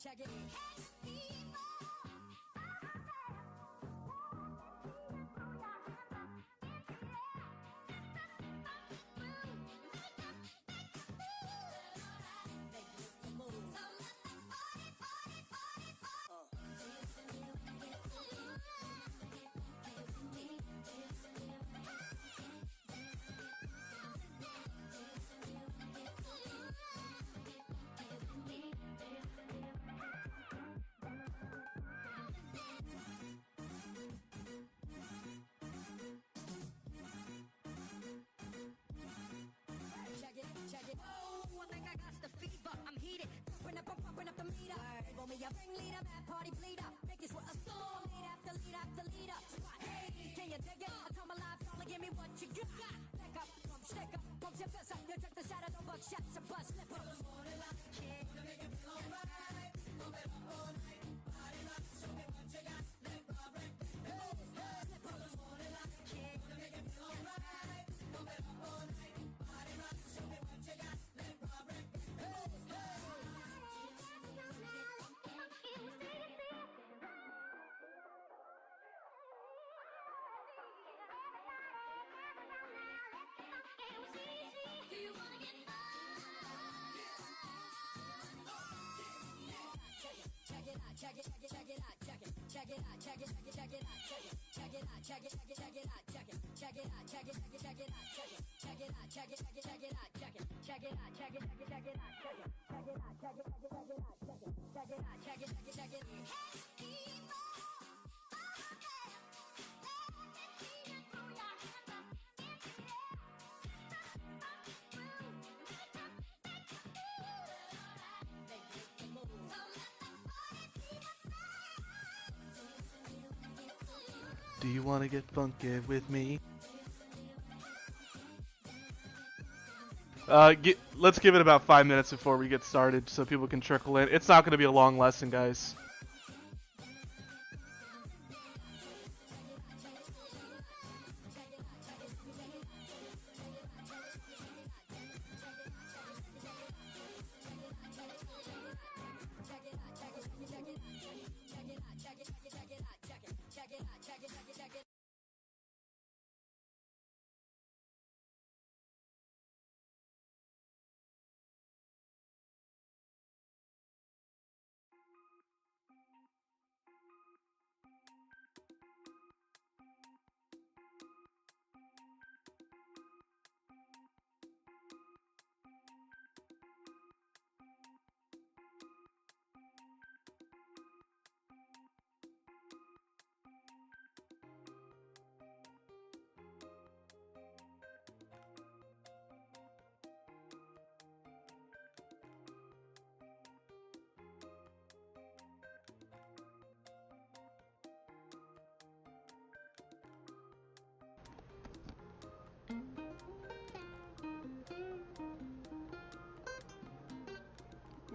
Check it. Check it. Oh, I think I got the fever. I'm heated. Pumping up the meter. Want me a ringleader, bad party bleeder. Make this with a storm. Lead after lead after leader. Hey, can you dig it? I come alive, y'all give me what you got. Back up, come stick up, pump your fist up. You took the shot of the buck shots, a bus slip up. Morning like a kid. Wanna make it feel alright. Pump it up all night. Body rock, show me what you got. Let Rob break. Hey, slip up. Morning like a kid. Wanna make it feel alright. Pump it up all night. Body rock, show me what you got. Let Rob break. Check it out, check it out, check it, check it out, check it, check it out, check it, check it out, check it, check it out, check it, check it out, check it, check it out, check it, check it out, check it, check it out, check it, check it out, check it, check it out, check it, check it out, check it, check it out, check it, check it out, check it, check it, check it, check it. Do you want to get funky with me? Let's give it about 5 minutes before we get started so people can trickle in. It's not going to be a long lesson, guys.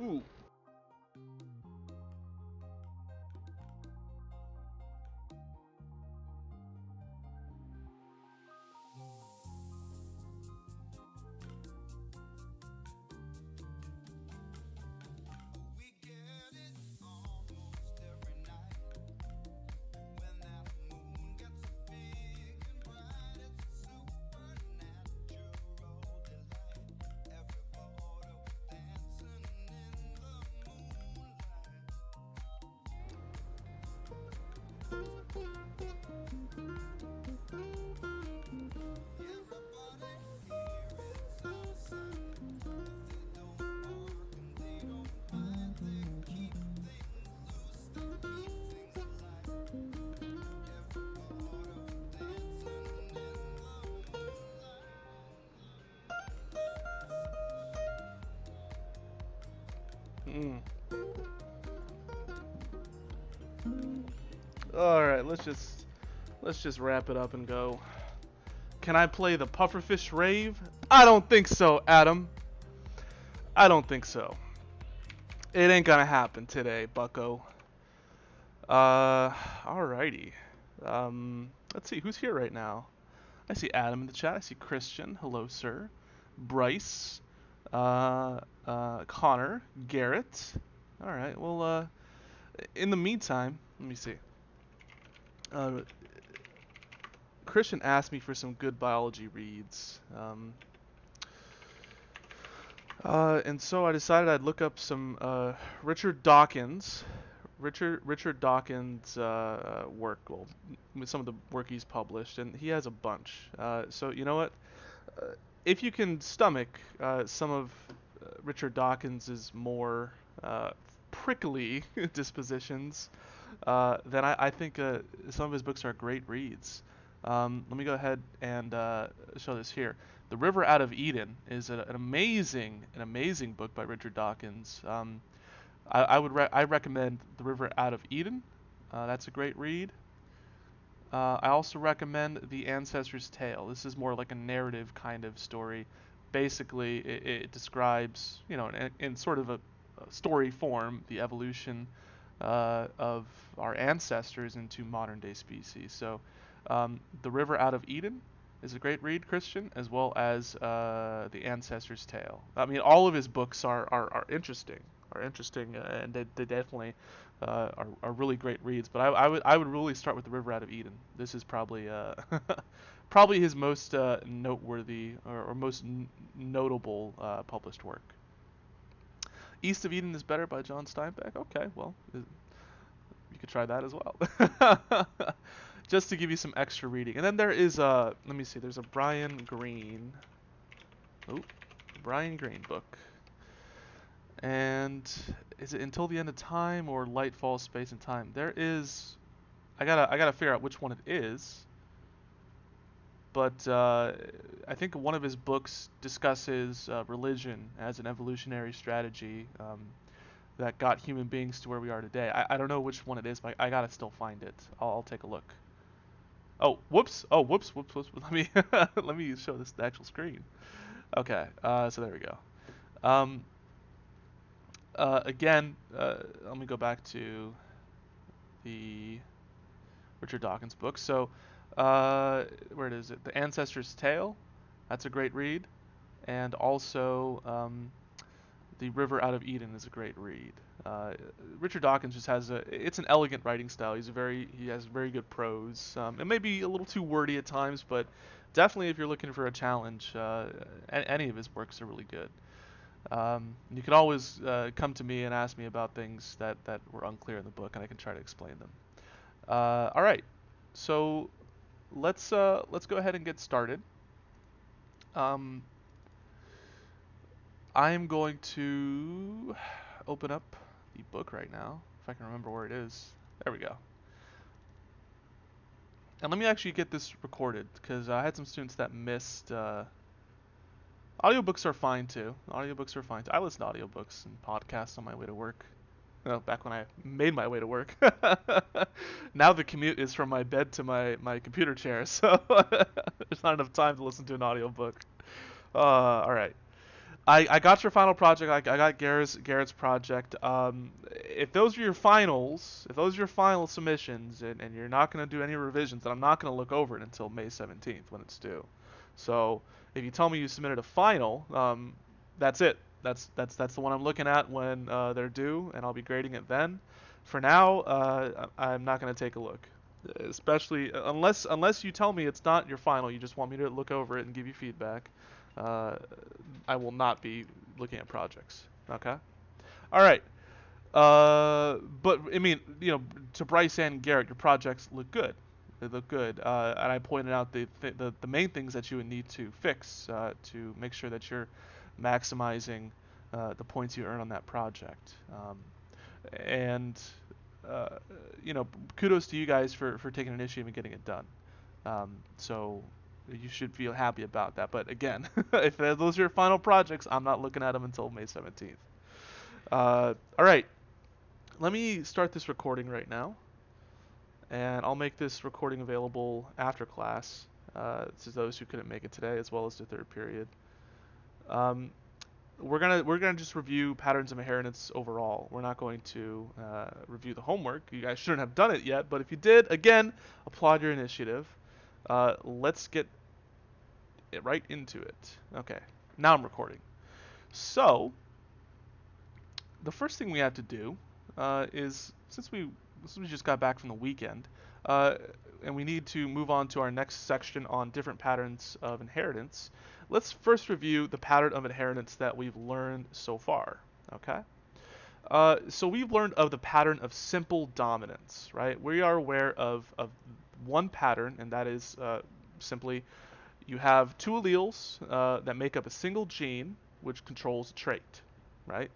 Ooh. All right, let's just wrap it up and go. Can I play the pufferfish rave? I don't think so, Adam. I don't think so. It ain't gonna happen today, bucko. Alrighty. Let's see who's here right now. I see Adam in the chat. I see Christian. Hello, sir. Bryce. Connor. Garrett. All right. Well, in the meantime, let me see. Uh, Christian asked me for some good biology reads. And so I decided I'd look up some Richard Dawkins, Richard Dawkins' work. Well, some of the work he's published, and he has a bunch. So you know what? Uh, if you can stomach some of Richard Dawkins's more prickly dispositions, then I think some of his books are great reads. Let me go ahead and show this here. The River Out of Eden is an amazing book by Richard Dawkins. I recommend The River Out of Eden. That's a great read. I also recommend The Ancestor's Tale. This is more like a narrative kind of story. Basically, it describes, in sort of a story form, the evolution of our ancestors into modern day species. So, The River Out of Eden is a great read, Christian, as well as The Ancestor's Tale. I mean, all of his books are interesting, and they definitely are really great reads. But I would really start with The River Out of Eden. This is probably probably his most noteworthy or most notable published work. East of Eden is Better by John Steinbeck. Okay, well, you could try that as well. Just to give you some extra reading. And then there is let me see, there's a oh, Brian Greene book. And is it Until the End of Time or Light Falls, Space and Time? There is, I gotta figure out which one it is. But I think one of his books discusses religion as an evolutionary strategy that got human beings to where we are today. I don't know which one it is, but I gotta still find it. I'll take a look. Oh, whoops! Oh, whoops! Whoops! Whoops! Let me let me show this the actual screen. Okay, so there we go. Um, again, let me go back to the Richard Dawkins book. So, where is it? The Ancestor's Tale. That's a great read, and also The River Out of Eden is a great read. Richard Dawkins just has it's an elegant writing style. He has very good prose. It may be a little too wordy at times, but definitely if you're looking for a challenge, any of his works are really good. You can always come to me and ask me about things that were unclear in the book, and I can try to explain them. All right, so let's go ahead and get started. Um, I'm going to open up the book right now, if I can remember where it is. There we go. And let me actually get this recorded, because I had some students that missed. Audiobooks are fine too. Audiobooks are fine too. I listen to audiobooks and podcasts on my way to work. Well, back when I made my way to work. Now the commute is from my bed to my computer chair, so there's not enough time to listen to an audiobook. All right. I got your final project. I got Garrett's project. If those are your finals, if those are your final submissions, and you're not going to do any revisions, then I'm not going to look over it until May 17th when it's due. So if you tell me you submitted a final, that's it. That's the one I'm looking at when they're due, and I'll be grading it then. For now, I'm not going to take a look, especially unless you tell me it's not your final. You just want me to look over it and give you feedback. Uh, I will not be looking at projects. Okay. All right. But I mean, to Bryce and Garrett, your projects look good. They look good, and I pointed out the main things that you would need to fix to make sure that you're maximizing the points you earn on that project. And uh, kudos to you guys for taking initiative and getting it done. So you should feel happy about that. But again, if those are your final projects, I'm not looking at them until May 17th. All right, let me start this recording right now, and I'll make this recording available after class to those who couldn't make it today, as well as the third period. Um, we're gonna just review patterns of inheritance overall. We're not going to review the homework. You guys shouldn't have done it yet, but if you did, again, applaud your initiative. Let's get right into it. Okay, now I'm recording. So the first thing we have to do is since we just got back from the weekend, uh, and we need to move on to our next section on different patterns of inheritance. Let's first review the pattern of inheritance that we've learned so far. Okay. So we've learned of the pattern of simple dominance, right? We are aware of one pattern, and that is simply you have two alleles that make up a single gene, which controls a trait, right?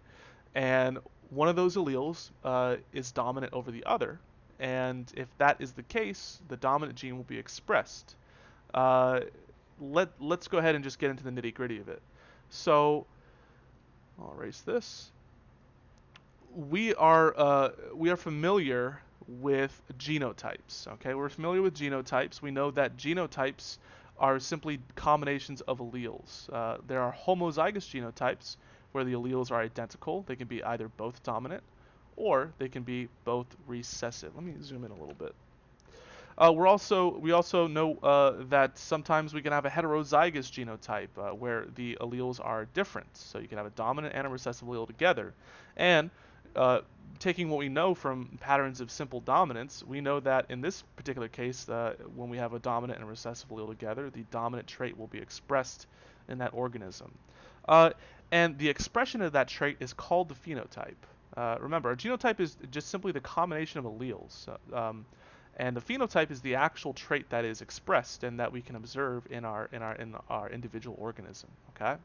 And one of those alleles is dominant over the other, and if that is the case, the dominant gene will be expressed. Uh, let's go ahead and just get into the nitty gritty of it. So I'll erase this. We are familiar with genotypes. Okay, we're familiar with genotypes. We know that genotypes are simply combinations of alleles. There are homozygous genotypes where the alleles are identical. They can be either both dominant or they can be both recessive. Let me zoom in a little bit. We also know that sometimes we can have a heterozygous genotype where the alleles are different. So you can have a dominant and a recessive allele together. And uh, taking what we know from patterns of simple dominance, we know that in this particular case, when we have a dominant and a recessive allele together, the dominant trait will be expressed in that organism. Uh, and the expression of that trait is called the phenotype. Remember, a genotype is just simply the combination of alleles. And the phenotype is the actual trait that is expressed and that we can observe in our individual organism. Okay,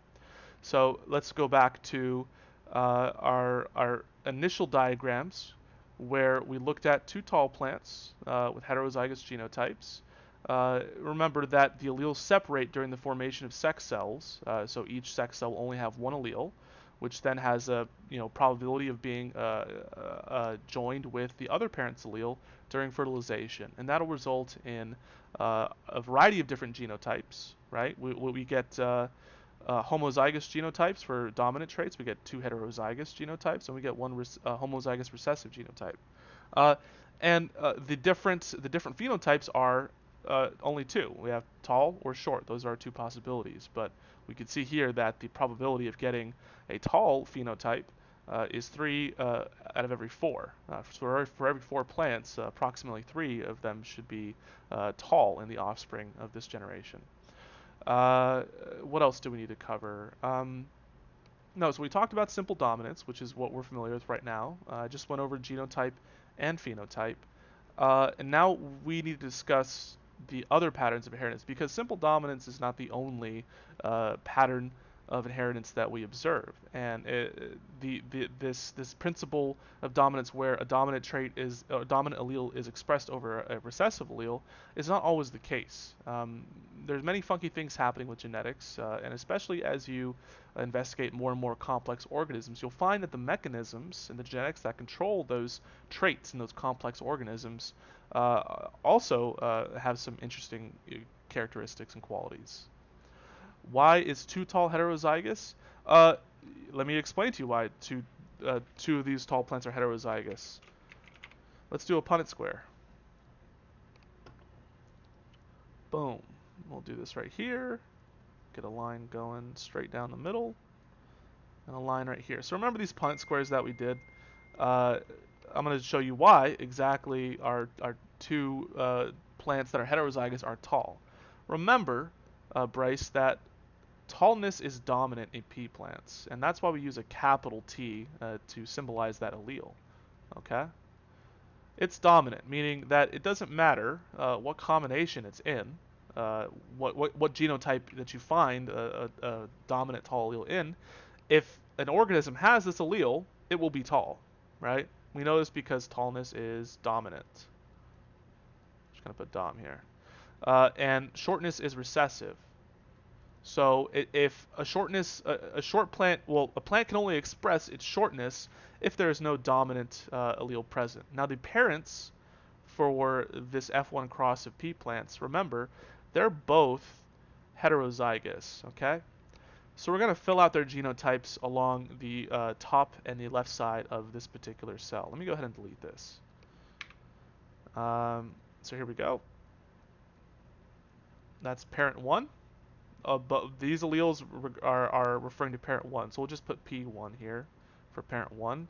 so let's go back to our initial diagrams where we looked at two tall plants with heterozygous genotypes. Remember that the alleles separate during the formation of sex cells, so each sex cell will only have one allele, which then has a probability of being joined with the other parent's allele during fertilization, and that'll result in a variety of different genotypes. Right? We get homozygous genotypes for dominant traits. We get two heterozygous genotypes, and we get one homozygous recessive genotype. Uh, and the different phenotypes are only two. We have tall or short. Those are our two possibilities. But we can see here that the probability of getting a tall phenotype is 3 out of every 4. For every 4 plants, approximately 3 of them should be tall in the offspring of this generation. What else do we need to cover? No, so we talked about simple dominance, which is what we're familiar with right now. I just went over genotype and phenotype. And now we need to discuss the other patterns of inheritance, because simple dominance is not the only pattern of inheritance that we observe. And this principle of dominance, where a dominant allele is expressed over a recessive allele, is not always the case. There's many funky things happening with genetics, and especially as you investigate more and more complex organisms, you'll find that the mechanisms in the genetics that control those traits in those complex organisms also have some interesting characteristics and qualities. Why is two tall heterozygous? Let me explain to you why two of these tall plants are heterozygous. Let's do a Punnett square. Boom. We'll do this right here. Get a line going straight down the middle. And a line right here. So remember these Punnett squares that we did? I'm going to show you why exactly our two plants that are heterozygous are tall. Remember, Bryce, that tallness is dominant in pea plants, and that's why we use a capital T to symbolize that allele. Okay? It's dominant, meaning that it doesn't matter what combination it's in, what genotype that you find a dominant tall allele in. If an organism has this allele, it will be tall, right? We know this because tallness is dominant. Just gonna put dom here. And shortness is recessive. So if a short plant, well, a plant can only express its shortness if there is no dominant allele present. Now the parents for this F1 cross of pea plants, remember, they're both heterozygous, okay? So we're going to fill out their genotypes along the top and the left side of this particular cell. Let me go ahead and delete this. So here we go. That's parent 1. But these alleles are referring to parent 1, so we'll just put P1 here for parent 1,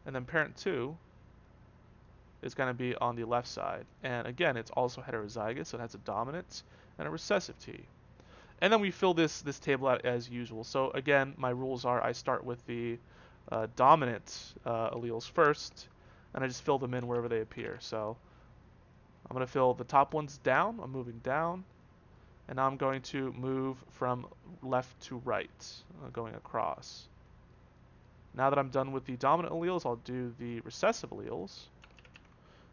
and then parent 2 is going to be on the left side. And again, it's also heterozygous, so it has a dominant and a recessive T. And then we fill this table out as usual. So again, my rules are I start with the dominant alleles first, and I just fill them in wherever they appear. So I'm going to fill the top ones down. I'm moving down. And now I'm going to move from left to right, going across. Now that I'm done with the dominant alleles, I'll do the recessive alleles.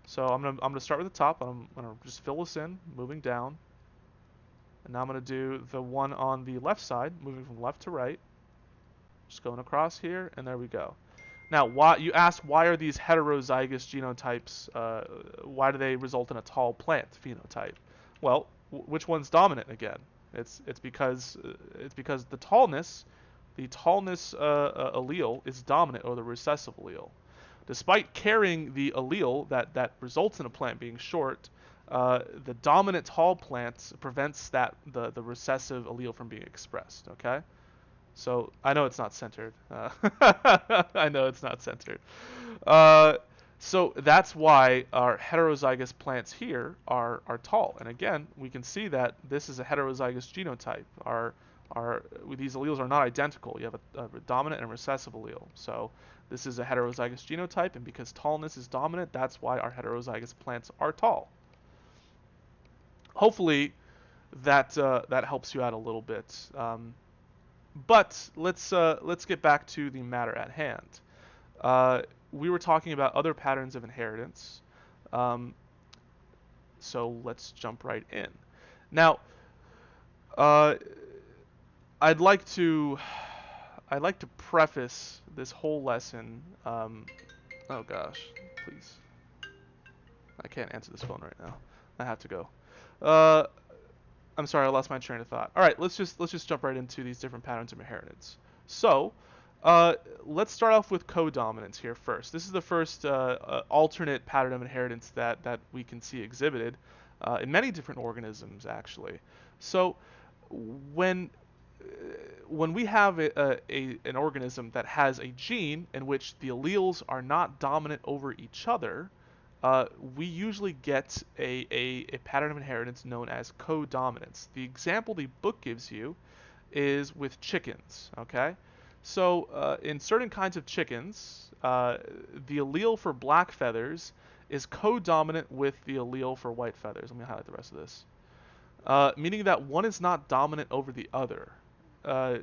So I'm gonna start with the top. I'm gonna just fill this in, moving down. And now I'm gonna do the one on the left side, moving from left to right. Just going across here, and there we go. Now, you asked why are these heterozygous genotypes? Why do they result in a tall plant phenotype? Well, which one's dominant again? It's because the tallness allele is dominant over the recessive allele. Despite carrying the allele that results in a plant being short, the dominant tall plant prevents the recessive allele from being expressed. Okay. So I know it's not centered. I know it's not centered. So that's why our heterozygous plants here are tall. And again, we can see that this is a heterozygous genotype. These alleles are not identical. You have a dominant and recessive allele. So this is a heterozygous genotype, and because tallness is dominant, that's why our heterozygous plants are tall. Hopefully, that helps you out a little bit. But let's get back to the matter at hand. We were talking about other patterns of inheritance, so let's jump right in. Now, I'd like to preface this whole lesson. Oh gosh, please! I can't answer this phone right now. I have to go. I'm sorry, I lost my train of thought. All right, let's just jump right into these different patterns of inheritance. So, let's start off with codominance here first. This is the first alternate pattern of inheritance that we can see exhibited in many different organisms, actually. So, when we have an organism that has a gene in which the alleles are not dominant over each other, we usually get a pattern of inheritance known as codominance. The example the book gives you is with chickens, okay? So in certain kinds of chickens, the allele for black feathers is codominant with the allele for white feathers. Let me highlight the rest of this. Meaning that one is not dominant over the other.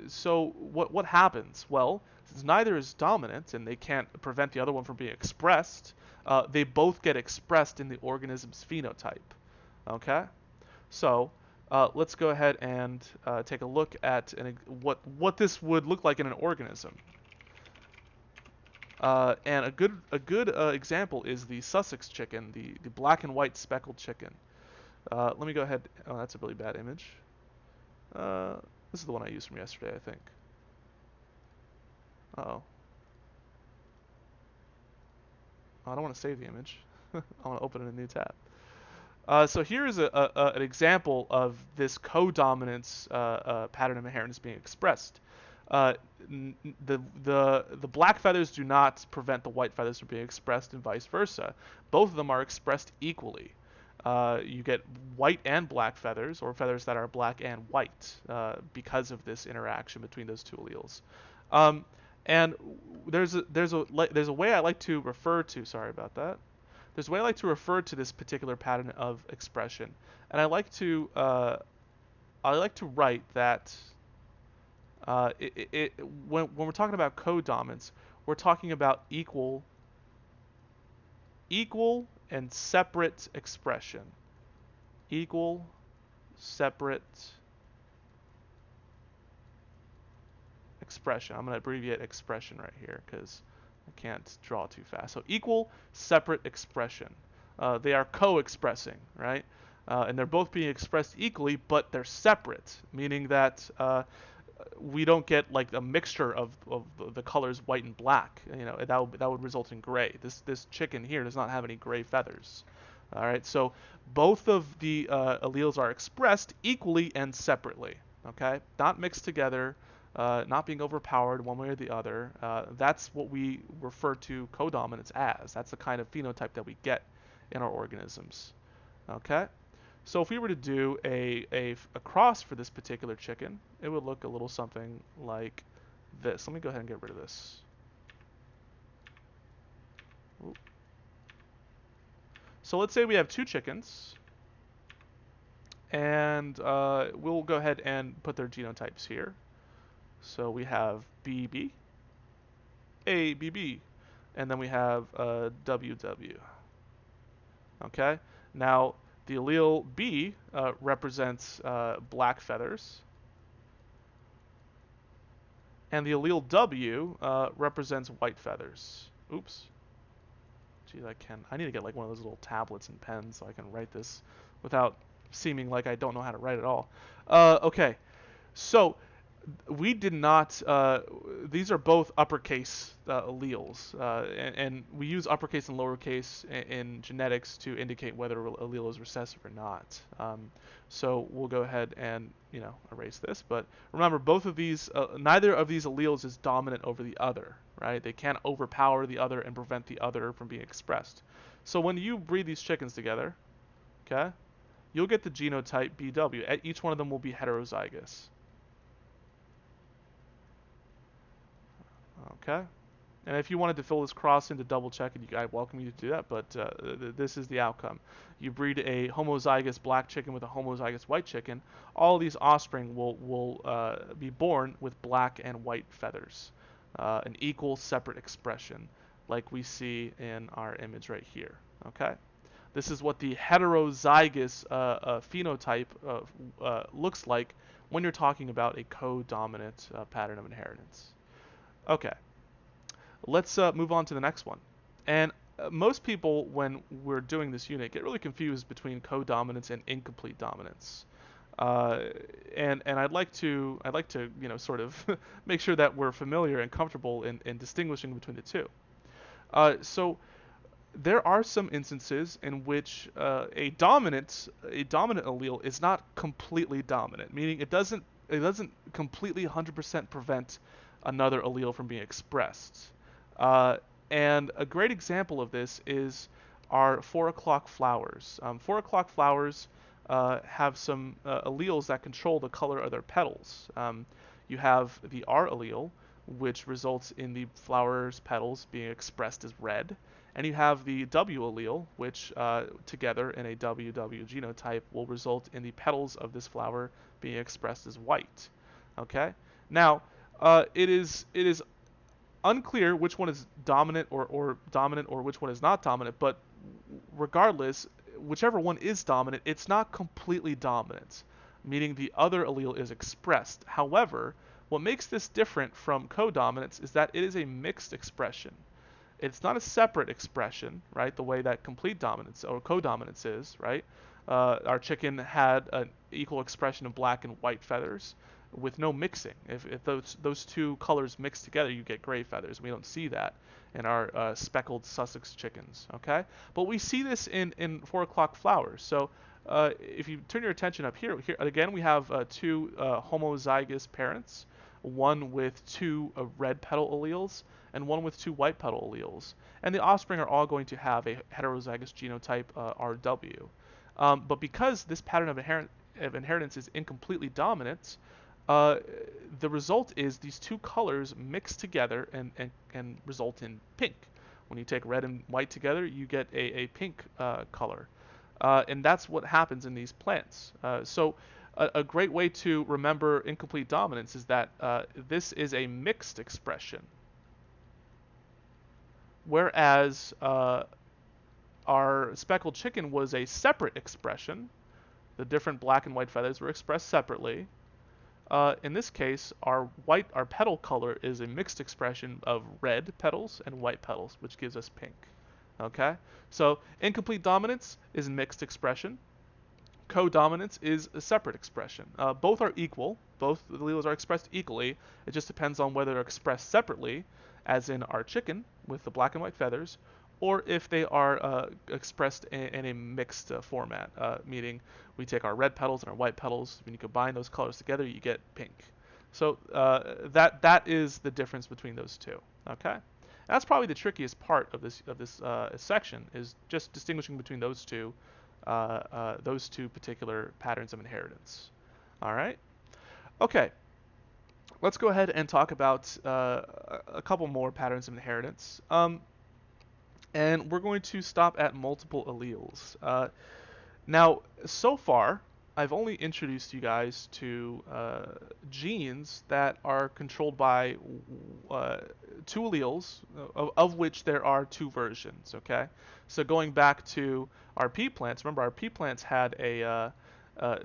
So what happens? Well, since neither is dominant and they can't prevent the other one from being expressed, they both get expressed in the organism's phenotype. Okay? So let's go ahead and take a look at what this would look like in an organism. And a good example is the Sussex chicken, the black and white speckled chicken. Let me go ahead. Oh, that's a really bad image. This is the one I used from yesterday, I think. Uh-oh. I don't want to save the image. I want to open it in a new tab. So here is an example of this codominance pattern of inheritance being expressed. The black feathers do not prevent the white feathers from being expressed, and vice versa. Both of them are expressed equally. You get white and black feathers, or feathers that are black and white, because of this interaction between those two alleles. And there's a way I like to refer to. Sorry about that. There's a way I like to refer to this particular pattern of expression, and I like to write that when we're talking about codominance, we're talking about equal and separate expression. Equal, separate expression. I'm going to abbreviate expression right here because I can't draw too fast. So equal, separate expression. They are co-expressing, right? And they're both being expressed equally, but they're separate, meaning that we don't get like a mixture of the colors white and black. You know, that would result in gray. This chicken here does not have any gray feathers. All right, so both of the alleles are expressed equally and separately. Okay, not mixed together. not being overpowered one way or the other. That's what we refer to codominance as. That's the kind of phenotype that we get in our organisms. Okay? So if we were to do a cross for this particular chicken, it would look a little something like this. Let me go ahead and get rid of this. Ooh. So let's say we have two chickens, and we'll go ahead and put their genotypes here. So we have BB, ABB, and then we have WW. Okay? Now, the allele B represents black feathers, and the allele W represents white feathers. Oops. Geez, I need to get like one of those little tablets and pens so I can write this without seeming like I don't know how to write at all. Okay, so we did not. These are both uppercase alleles, and we use uppercase and lowercase in genetics to indicate whether an allele is recessive or not. So we'll go ahead and erase this. But remember, both of these, neither of these alleles is dominant over the other, right? They can't overpower the other and prevent the other from being expressed. So when you breed these chickens together, okay, you'll get the genotype BW. Each one of them will be heterozygous. Okay, and if you wanted to fill this cross in to double check it, I welcome you to do that, but this is the outcome. You breed a homozygous black chicken with a homozygous white chicken, all these offspring will be born with black and white feathers, an equal separate expression, like we see in our image right here. Okay, this is what the heterozygous phenotype looks like when you're talking about a co-dominant pattern of inheritance. Okay, let's move on to the next one. And most people, when we're doing this unit, get really confused between codominance and incomplete dominance. And I'd like to sort of make sure that we're familiar and comfortable in distinguishing between the two. So there are some instances in which a dominant allele is not completely dominant, meaning it doesn't completely 100% prevent another allele from being expressed. And a great example of this is our 4 o'clock flowers. 4 o'clock flowers have some alleles that control the color of their petals. You have the R allele, which results in the flower's petals being expressed as red, and you have the W allele, which together in a WW genotype will result in the petals of this flower being expressed as white. Okay? Now, it is unclear which one is dominant or dominant or which one is not dominant, but regardless, whichever one is dominant, it's not completely dominant, meaning the other allele is expressed. However, what makes this different from codominance is that it is a mixed expression. It's not a separate expression, right, the way that complete dominance or codominance is, right? Our chicken had an equal expression of black and white feathers with no mixing. If those two colors mix together, you get gray feathers. We don't see that in our speckled Sussex chickens, okay? But we see this in 4 o'clock flowers. So if you turn your attention up here again, we have two homozygous parents, one with two red petal alleles and one with two white petal alleles. And the offspring are all going to have a heterozygous genotype RW. But because this pattern of inheritance is incompletely dominant, the result is these two colors mix together and result in pink. When you take red and white together, you get a pink color. And that's what happens in these plants. So a great way to remember incomplete dominance is that this is a mixed expression. Whereas our speckled chicken was a separate expression. The different black and white feathers were expressed separately. In this case, our petal color is a mixed expression of red petals and white petals, which gives us pink. Okay? So incomplete dominance is a mixed expression. Codominance is a separate expression. Both are equal. Both alleles are expressed equally. It just depends on whether they're expressed separately, as in our chicken with the black and white feathers, or if they are expressed in a mixed format, meaning we take our red petals and our white petals. When you combine those colors together, you get pink. So that is the difference between those two. Okay, that's probably the trickiest part of this section, is just distinguishing between those two particular patterns of inheritance. All right. Okay. Let's go ahead and talk about a couple more patterns of inheritance. And we're going to stop at multiple alleles. Now, so far, I've only introduced you guys to genes that are controlled by two alleles, of which there are two versions. Okay, so going back to our pea plants, remember our pea plants had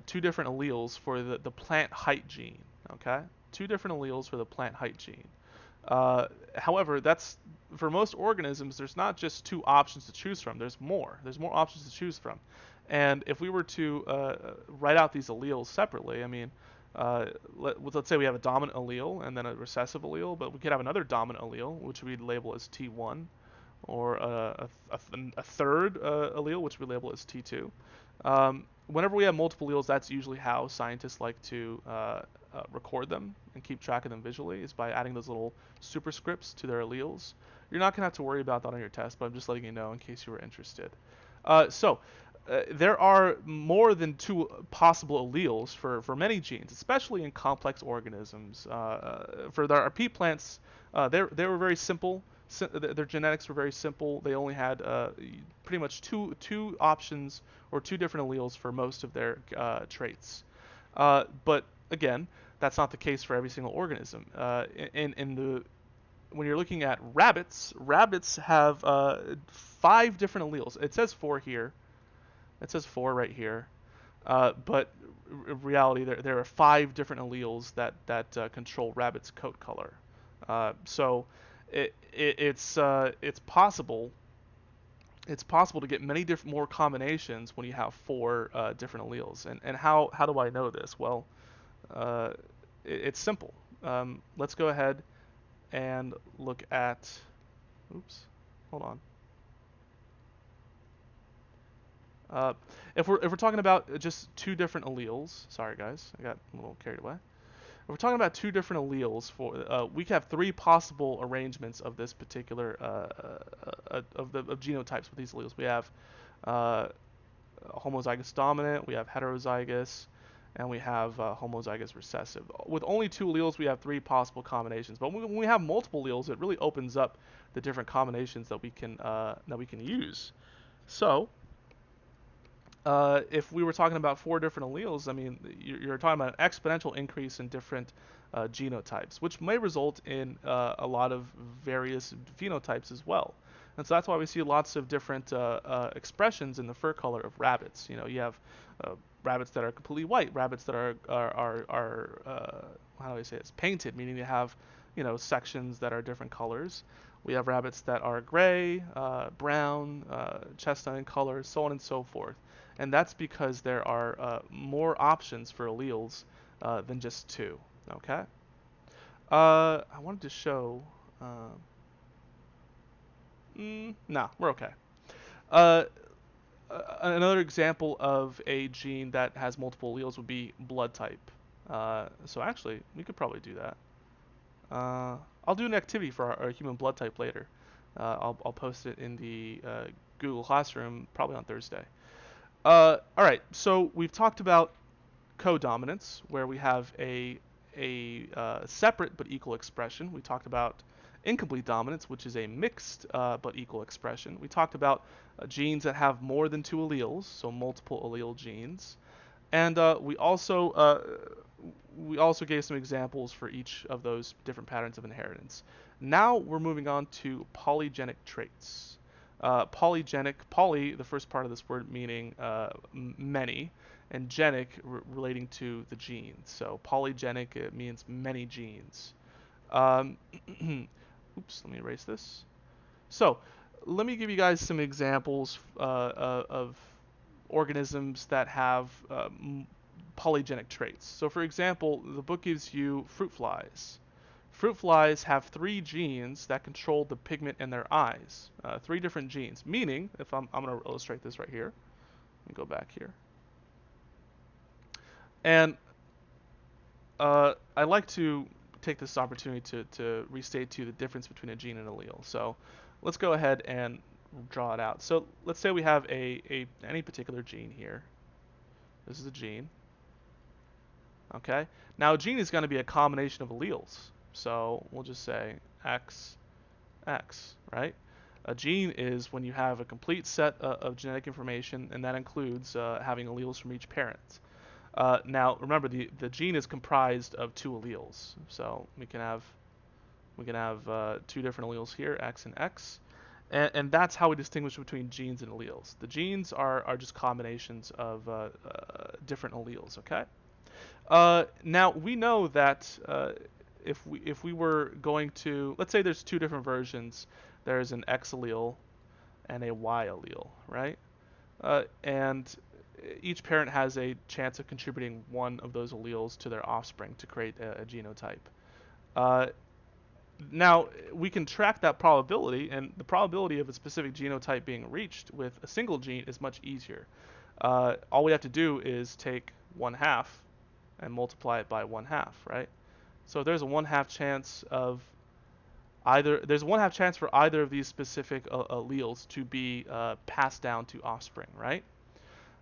two different alleles for the plant height gene. Okay, two different alleles for the plant height gene. However, that's for most organisms. There's not just two options to choose from. There's more. There's more options to choose from. And if we were to write out these alleles separately, I mean, let's say we have a dominant allele and then a recessive allele, but we could have another dominant allele, which we'd label as T1, or a third allele, which we label as T2. Whenever we have multiple alleles, that's usually how scientists like to record them and keep track of them visually, is by adding those little superscripts to their alleles. You're not going to have to worry about that on your test, but I'm just letting you know in case you were interested. There are more than two possible alleles for many genes, especially in complex organisms. For our pea plants, they were very simple. Their genetics were very simple. They only had pretty much two options, or two different alleles for most of their traits. But again, that's not the case for every single organism. When you're looking at rabbits, rabbits have 5 different alleles. It says 4 here. It says 4 right here. But in reality, there are 5 different alleles that control rabbits' coat color. So it's possible. It's possible to get many more combinations when you have 4 different alleles. And how do I know this? Well, it's simple. Let's go ahead and look at. Oops, hold on. If we're talking about just 2 different alleles, sorry guys, I got a little carried away. If we're talking about 2 different alleles, we have 3 possible arrangements of this particular of genotypes with these alleles. We have homozygous dominant, we have heterozygous, and we have homozygous recessive. With only 2 alleles, we have 3 possible combinations. But when we have multiple alleles, it really opens up the different combinations that we can use. So if we were talking about 4 different alleles, I mean, you're talking about an exponential increase in different genotypes, which may result in a lot of various phenotypes as well. And so that's why we see lots of different expressions in the fur color of rabbits. You know, you have rabbits that are completely white, rabbits that are how do I say this? Painted, meaning they have, you know, sections that are different colors. We have rabbits that are gray, brown, chestnut in color, so on and so forth. And that's because there are more options for alleles than just 2. Okay. I wanted to show. Nah, we're okay. Another example of a gene that has multiple alleles would be blood type. So actually, we could probably do that. I'll do an activity for our human blood type later. I'll post it in the Google Classroom probably on Thursday. All right, so we've talked about codominance, where we have a separate but equal expression. We talked about incomplete dominance, which is a mixed but equal expression. We talked about genes that have more than 2 alleles, so multiple allele genes. And we also gave some examples for each of those different patterns of inheritance. Now we're moving on to polygenic traits. Polygenic, poly, the first part of this word meaning many, and genic relating to the genes. So polygenic, it means many genes. Oops, let me erase this. So let me give you guys some examples of organisms that have polygenic traits. So for example, the book gives you fruit flies. Fruit flies have 3 genes that control the pigment in their eyes. 3 different genes, meaning, if I'm going to illustrate this right here. Let me go back here. And I like to take this opportunity to restate to you the difference between a gene and allele. So let's go ahead and draw it out. So let's say we have any particular gene here. This is a gene. Okay. Now a gene is going to be a combination of alleles. So we'll just say X, X, right? A gene is when you have a complete set of genetic information, and that includes having alleles from each parent. Now remember, the gene is comprised of two alleles, so we can have two different alleles here, X and X, and that's how we distinguish between genes and alleles. The genes are just combinations of different alleles. Okay. Now we know that if we were going to, let's say there's two different versions, there's an X allele and a Y allele, right? And each parent has a chance of contributing one of those alleles to their offspring to create a genotype. Uh, Now we can track that probability, and the probability of a specific genotype being reached with a single gene is much easier. All we have to do is take 1/2 and multiply it by 1/2, right? So there's a 1/2 chance of there's a 1/2 chance for either of these specific alleles to be passed down to offspring, right?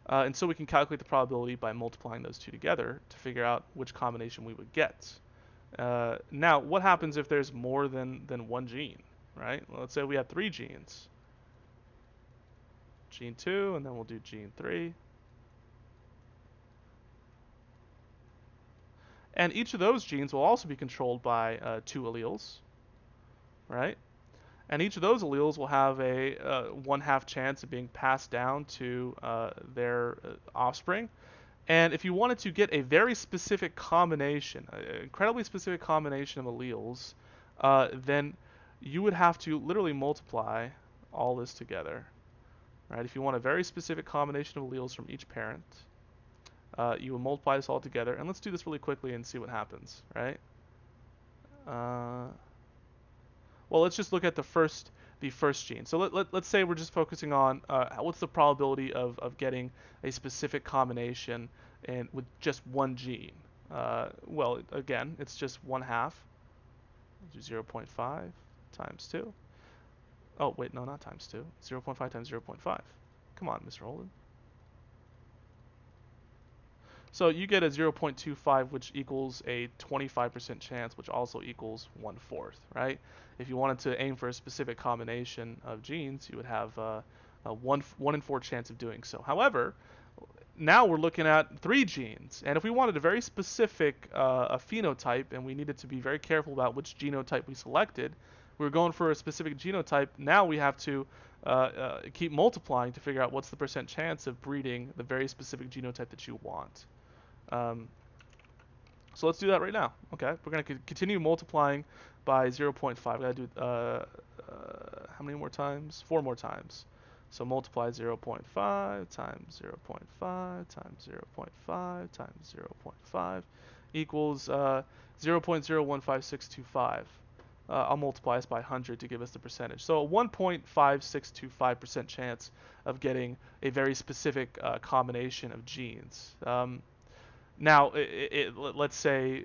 And so we can calculate the probability by multiplying those two together to figure out which combination we would get. Now, what happens if there's more than one gene, right? Well, let's say we have 3 genes. Gene 2, and then we'll do gene 3. And each of those genes will also be controlled by 2 alleles, right? And each of those alleles will have a 1/2 chance of being passed down to their offspring. And if you wanted to get a very specific combination, an incredibly specific combination of alleles, then you would have to literally multiply all this together, right? If you want a very specific combination of alleles from each parent, you would multiply this all together. And let's do this really quickly and see what happens, right? Well, let's just look at the first gene. So let's say we're just focusing on what's the probability of getting a specific combination and with just one gene. Well, again, it's just 1/2. Do 0.5 times 2. Oh, wait, no, not times 2. 0.5 times 0.5. Come on, Mr. Holden. So you get a 0.25, which equals a 25% chance, which also equals 1/4, right? If you wanted to aim for a specific combination of genes, you would have a 1 in 4 chance of doing so. However, now we're looking at 3 genes, and if we wanted a very specific a phenotype, and we needed to be very careful about which genotype we selected, we were going for a specific genotype. Now we have to keep multiplying to figure out what's the percent chance of breeding the very specific genotype that you want. So let's do that right now. Okay, we're going to continue multiplying by 0.5. We got to do how many more times? 4 more times. So multiply 0.5 times 0.5 times 0.5 times 0.5 equals 0.015625. I'll multiply this by 100 to give us the percentage. So a 1.5625% chance of getting a very specific combination of genes. Now, let's say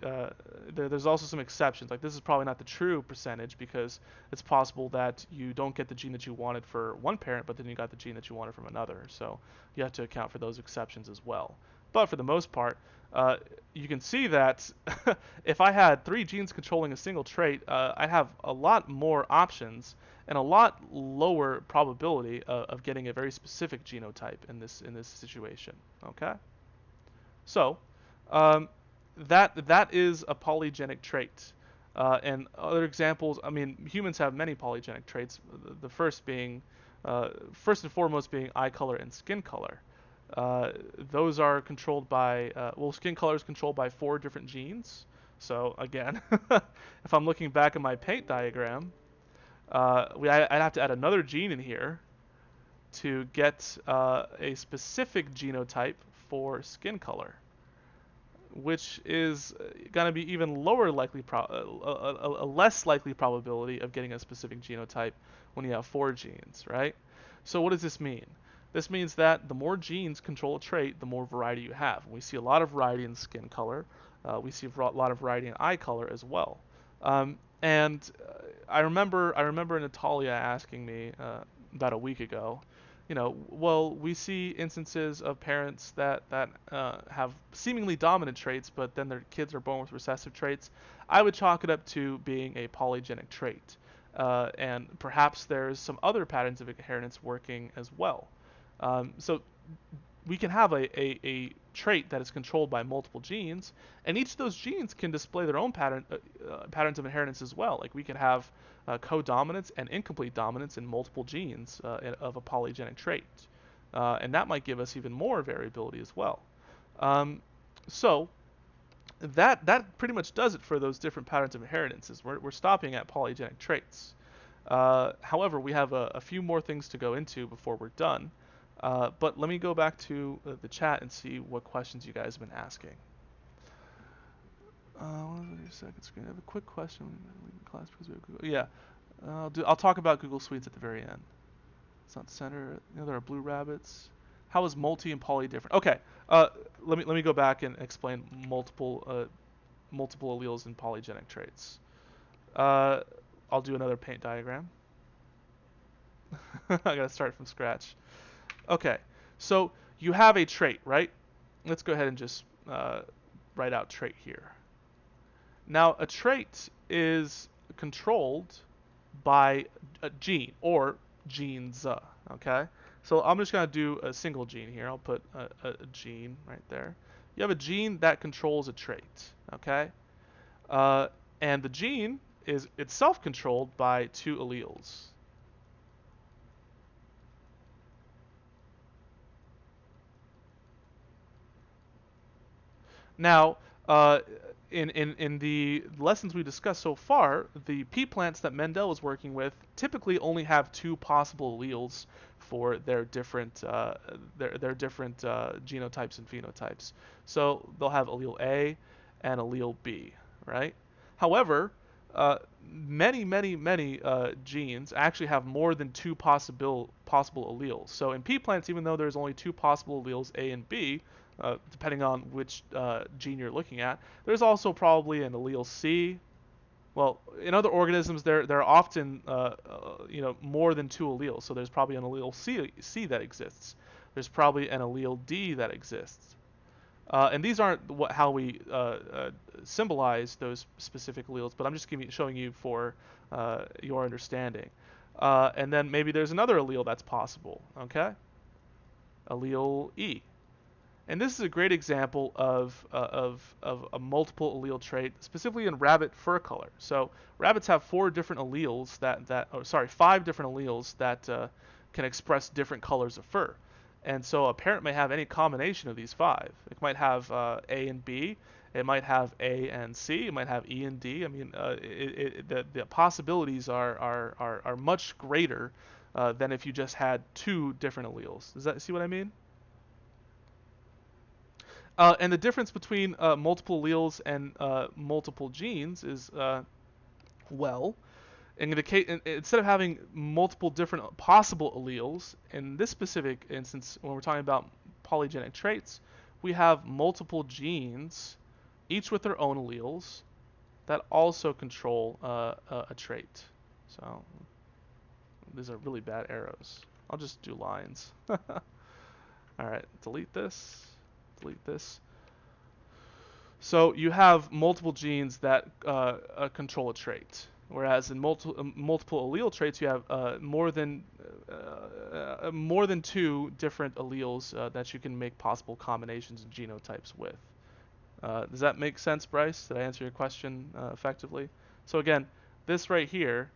there's also some exceptions. Like this is probably not the true percentage because it's possible that you don't get the gene that you wanted for one parent, but then you got the gene that you wanted from another. So you have to account for those exceptions as well. But for the most part, you can see that if I had 3 genes controlling a single trait, I'd have a lot more options and a lot lower probability of getting a very specific genotype in this situation. Okay, so that is a polygenic trait. And other examples, I mean, humans have many polygenic traits. The first being, first and foremost, being eye color and skin color. Those are controlled by, well, skin color is controlled by 4 different genes. So again, if I'm looking back at my paint diagram, I'd have to add another gene in here to get a specific genotype for skin color, which is going to be even lower likely, a less likely probability of getting a specific genotype when you have 4 genes, right? So what does this mean? This means that the more genes control a trait, the more variety you have. We see a lot of variety in skin color. We see a lot of variety in eye color as well. And I remember Natalia asking me about a week ago, well, we see instances of parents that have seemingly dominant traits, but then their kids are born with recessive traits. I would chalk it up to being a polygenic trait, and perhaps there's some other patterns of inheritance working as well. So we can have a trait that is controlled by multiple genes, and each of those genes can display their own patterns of inheritance as well. Like we can have codominance and incomplete dominance in multiple genes of a polygenic trait, and that might give us even more variability as well. Um, so that pretty much does it for those different patterns of inheritances. We're stopping at polygenic traits. However, we have a few more things to go into before we're done. But let me go back to the chat and see what questions you guys have been asking. Second screen. I have a quick question. Class because we have Google. Yeah, I'll talk about Google Suites at the very end. It's not center. There are blue rabbits. How is multi and poly different? Okay. Let me go back and explain multiple alleles and polygenic traits. I'll do another paint diagram. I gotta start from scratch. Okay, so you have a trait, right? Let's go ahead and just write out trait here. Now, a trait is controlled by a gene or genes, okay? So I'm just going to do a single gene here. I'll put a gene right there. You have a gene that controls a trait, okay? And the gene is itself controlled by two alleles. Now, in the lessons we discussed so far, the pea plants that Mendel was working with typically only have two possible alleles for their different genotypes and phenotypes. So they'll have allele A and allele B, right? However, many genes actually have more than two possible alleles. So in pea plants, even though there's only two possible alleles A and B, depending on which gene you're looking at, there's also probably an allele C. Well, in other organisms, there are often more than two alleles. So there's probably an allele C that exists. There's probably an allele D that exists. And these aren't how we symbolize those specific alleles, but I'm just showing you for your understanding. And then maybe there's another allele that's possible, okay? Allele E. And this is a great example of a multiple allele trait, specifically in rabbit fur color. So rabbits have five different alleles that can express different colors of fur. And so a parent may have any combination of these five. It might have A and B. It might have A and C. It might have E and D. I mean, the possibilities are much greater than if you just had two different alleles. Does that see what I mean? And the difference between multiple alleles and multiple genes is, in the case, instead of having multiple different possible alleles, in this specific instance, when we're talking about polygenic traits, we have multiple genes, each with their own alleles, that also control a trait. So these are really bad arrows. I'll just do lines. All right, delete this. Delete this. So you have multiple genes that control a trait, whereas in multiple allele traits you have more than two different alleles that you can make possible combinations and genotypes with. Does that make sense, Bryce? Did I answer your question effectively? So again, this right here,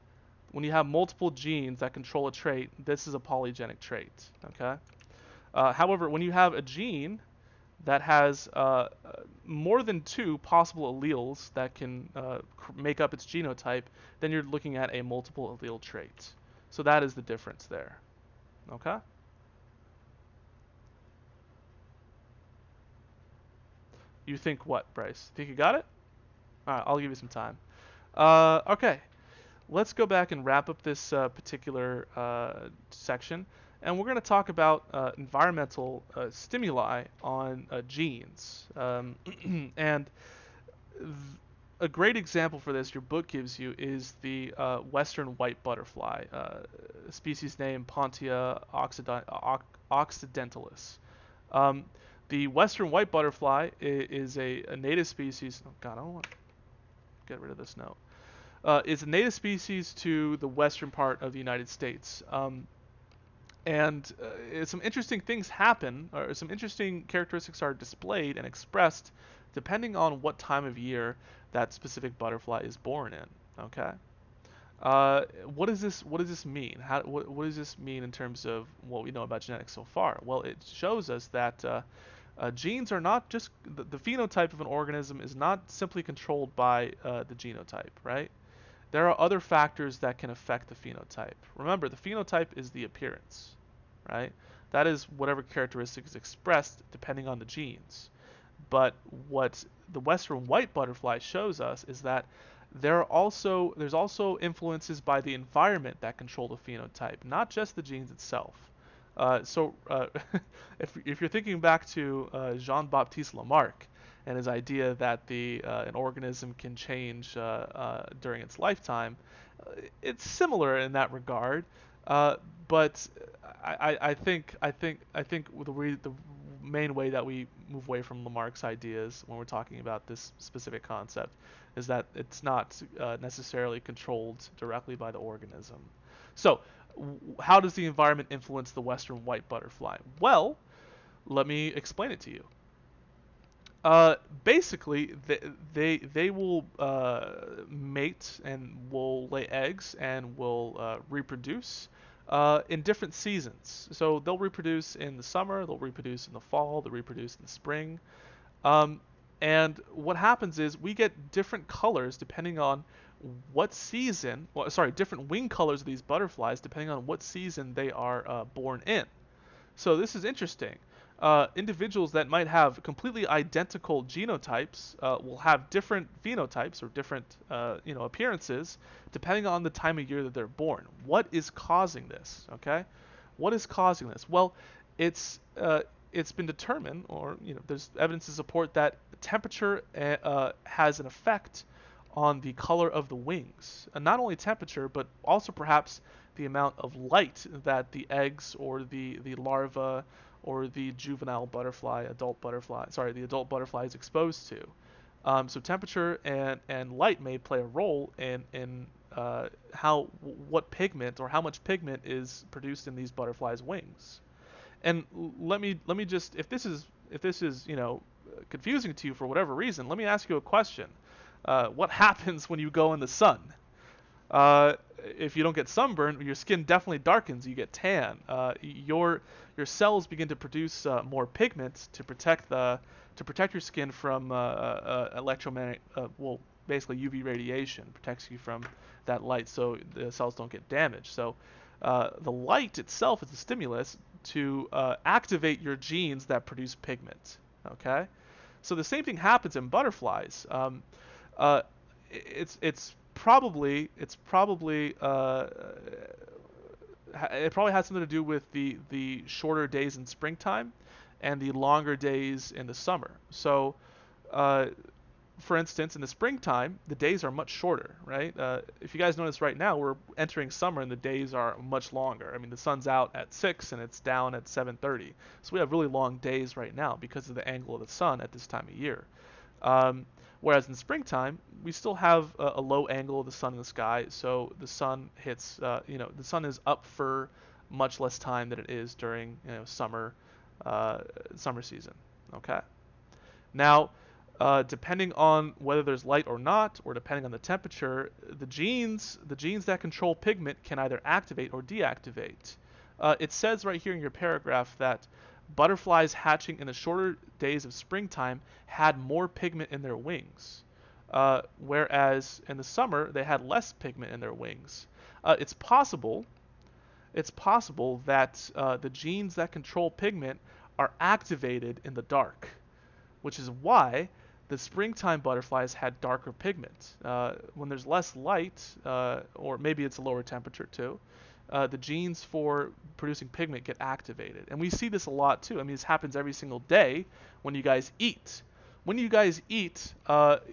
when you have multiple genes that control a trait, this is a polygenic trait. Okay. However, when you have a gene that has more than two possible alleles that can make up its genotype, then you're looking at a multiple allele trait. So that is the difference there. Okay? You think what, Bryce? Think you got it? Alright, I'll give you some time. Okay, let's go back and wrap up this particular section. And we're going to talk about environmental stimuli on genes. And A great example for this your book gives you is the western white butterfly, species name Pontia occidentalis. Um, the western white butterfly is a native species. Oh God, I don't want to get rid of this note. It's a native species to the western part of the United States. And some interesting things happen, or some interesting characteristics are displayed and expressed depending on what time of year that specific butterfly is born in. Okay. What does this mean? What does this mean in terms of what we know about genetics so far? Well, it shows us that genes are not just the phenotype of an organism is not simply controlled by the genotype, right? There are other factors that can affect the phenotype. Remember, the phenotype is the appearance, right? That is whatever characteristic is expressed depending on the genes. But what the western white butterfly shows us is that there's also influences by the environment that control the phenotype, not just the genes itself. If you're thinking back to Jean-Baptiste Lamarck and his idea that an organism can change during its lifetime, it's similar in that regard. But I think the main way that we move away from Lamarck's ideas when we're talking about this specific concept is that it's not necessarily controlled directly by the organism. So, how does the environment influence the western white butterfly? Well, let me explain it to you. Basically, they will mate and will lay eggs and will reproduce in different seasons. So they'll reproduce in the summer, they'll reproduce in the fall, they'll reproduce in the spring. Um, and what happens is we get different colors depending on what season, well, sorry, different wing colors of these butterflies depending on what season they are born in. So this is interesting. Individuals that might have completely identical genotypes will have different phenotypes or different appearances depending on the time of year that they're born. What is causing this? Okay, what is causing this? Well, it's been determined, or there's evidence to support that temperature has an effect on the color of the wings, and not only temperature, but also perhaps the amount of light that the eggs or the larva or the juvenile butterfly, the adult butterfly is exposed to. So temperature and light may play a role in what pigment or how much pigment is produced in these butterflies' wings. And let me just if this is confusing to you for whatever reason, let me ask you a question. What happens when you go in the sun? If you don't get sunburn, your skin definitely darkens. You get tan. Your cells begin to produce more pigment to protect your skin from electromagnetic, basically UV radiation protects you from that light, so the cells don't get damaged. So the light itself is a stimulus to activate your genes that produce pigment. Okay, so the same thing happens in butterflies. Uh, it's probably it probably has something to do with the shorter days in springtime and the longer days in the summer. So, uh, for instance, in the springtime, the days are much shorter, right? If you guys notice right now, we're entering summer and the days are much longer. I mean, the sun's out at 6 and it's down at 7:30. So we have really long days right now because of the angle of the sun at this time of year. Um, Whereas in springtime, we still have a low angle of the sun in the sky, so the sun hits, the sun is up for much less time than it is during, summer season. Okay. Now, depending on whether there's light or not, or depending on the temperature, the genes that control pigment can either activate or deactivate. It says right here in your paragraph that butterflies hatching in the shorter days of springtime had more pigment in their wings, whereas in the summer they had less pigment in their wings. It's possible that the genes that control pigment are activated in the dark, which is why the springtime butterflies had darker pigment. When there's less light, or maybe it's a lower temperature too, the genes for producing pigment get activated. And we see this a lot too. I mean, this happens every single day when you guys eat. When you guys eat,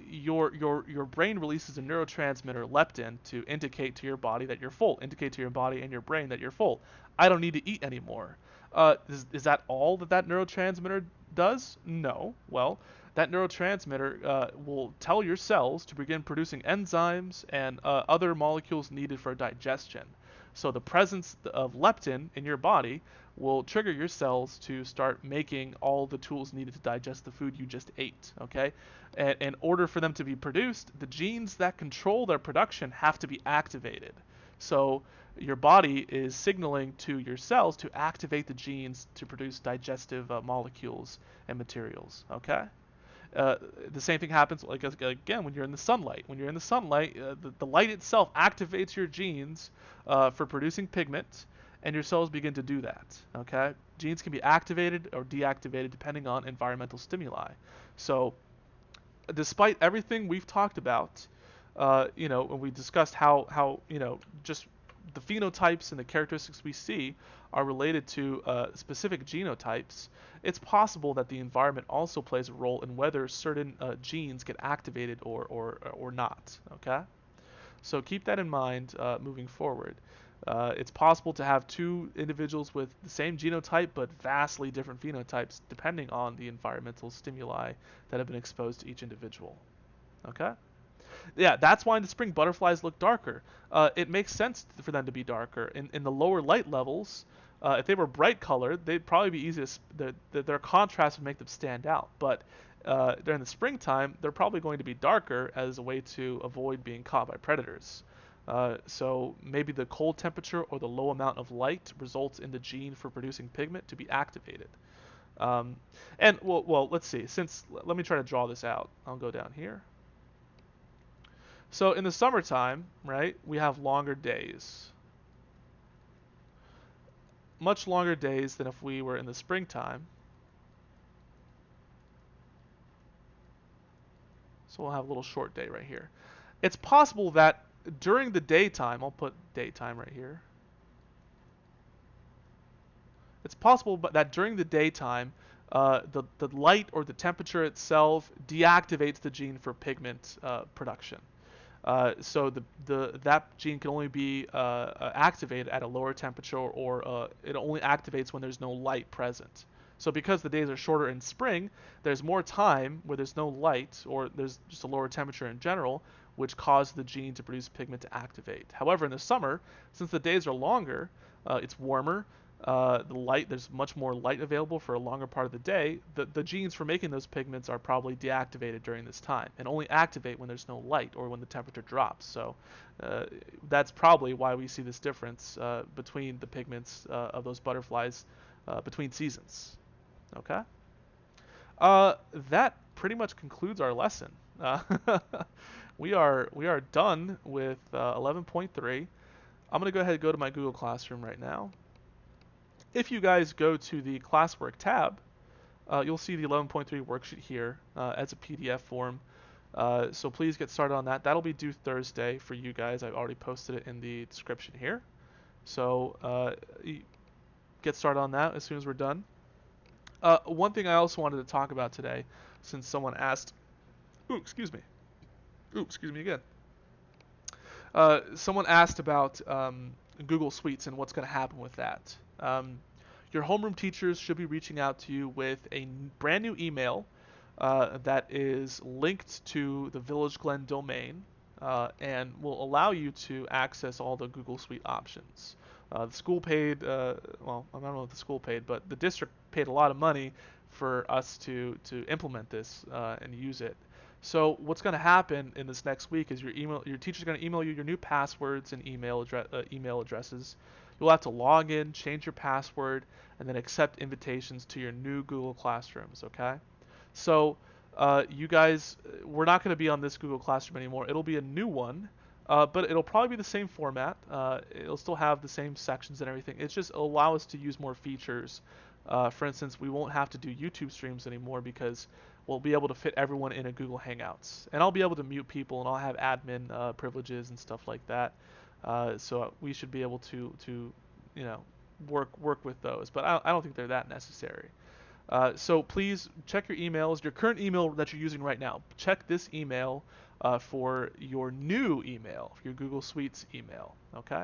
your brain releases a neurotransmitter leptin to indicate to your body that you're full, indicate to your body and your brain that you're full. I don't need to eat anymore. Is that all that neurotransmitter does? No. Well, that neurotransmitter will tell your cells to begin producing enzymes and other molecules needed for digestion. So the presence of leptin in your body will trigger your cells to start making all the tools needed to digest the food you just ate, okay? And in order for them to be produced, the genes that control their production have to be activated. So your body is signaling to your cells to activate the genes to produce digestive molecules and materials, okay? Uh, the same thing happens like again when you're in the sunlight. When you're in the sunlight, the light itself activates your genes for producing pigment, and your cells begin to do that. Okay, genes can be activated or deactivated depending on environmental stimuli. So, despite everything we've talked about, when we discussed how just the phenotypes and the characteristics we see are related to specific genotypes, it's possible that the environment also plays a role in whether certain genes get activated or not. Okay, so keep that in mind moving forward. It's possible to have two individuals with the same genotype but vastly different phenotypes depending on the environmental stimuli that have been exposed to each individual. Okay? Yeah, that's why in the spring butterflies look darker. It makes sense for them to be darker. In the lower light levels, if they were bright colored, they'd probably be easy to, their contrast would make them stand out. But during the springtime, they're probably going to be darker as a way to avoid being caught by predators. So maybe the cold temperature or the low amount of light results in the gene for producing pigment to be activated. Um, and well, let's see. Let me try to draw this out. I'll go down here. So in the summertime, right, we have longer days. Much longer days than if we were in the springtime. So we'll have a little short day right here. It's possible that during the daytime, I'll put daytime right here. It's possible that during the daytime, the light or the temperature itself deactivates the gene for pigment production. So that gene can only be activated at a lower temperature, or it only activates when there's no light present. So because the days are shorter in spring, there's more time where there's no light, or there's just a lower temperature in general, which causes the gene to produce pigment to activate. However, in the summer, since the days are longer, it's warmer. There's much more light available for a longer part of the day. The genes for making those pigments are probably deactivated during this time and only activate when there's no light or when the temperature drops. So that's probably why we see this difference between the pigments of those butterflies between seasons. Okay. That pretty much concludes our lesson. We are done with 11.3. I'm gonna go ahead and go to my Google Classroom right now. If you guys go to the classwork tab, you'll see the 11.3 worksheet here as a PDF form. So please get started on that. That'll be due Thursday for you guys. I've already posted it in the description here. So get started on that as soon as we're done. One thing I also wanted to talk about today, since someone asked, excuse me again. Someone asked about Google Suites and what's going to happen with that. Your homeroom teachers should be reaching out to you with a brand new email that is linked to the Village Glen domain and will allow you to access all the Google Suite options. The school paid, well, I don't know if the school paid, but the district paid a lot of money for us to implement this and use it. So what's going to happen in this next week is your teacher's going to email you your new passwords and email addresses. You'll have to log in, change your password, and then accept invitations to your new Google Classrooms, okay? So you guys, we're not going to be on this Google Classroom anymore. It'll be a new one, but it'll probably be the same format. It'll still have the same sections and everything. It's just allow us to use more features. For instance, we won't have to do YouTube streams anymore because we'll be able to fit everyone in a Google Hangouts. And I'll be able to mute people, and I'll have admin privileges and stuff like that. So we should be able to work with those. But I don't think they're that necessary. So please check your emails, your current email that you're using right now. Check this email for your new email, your Google Suites email. Okay.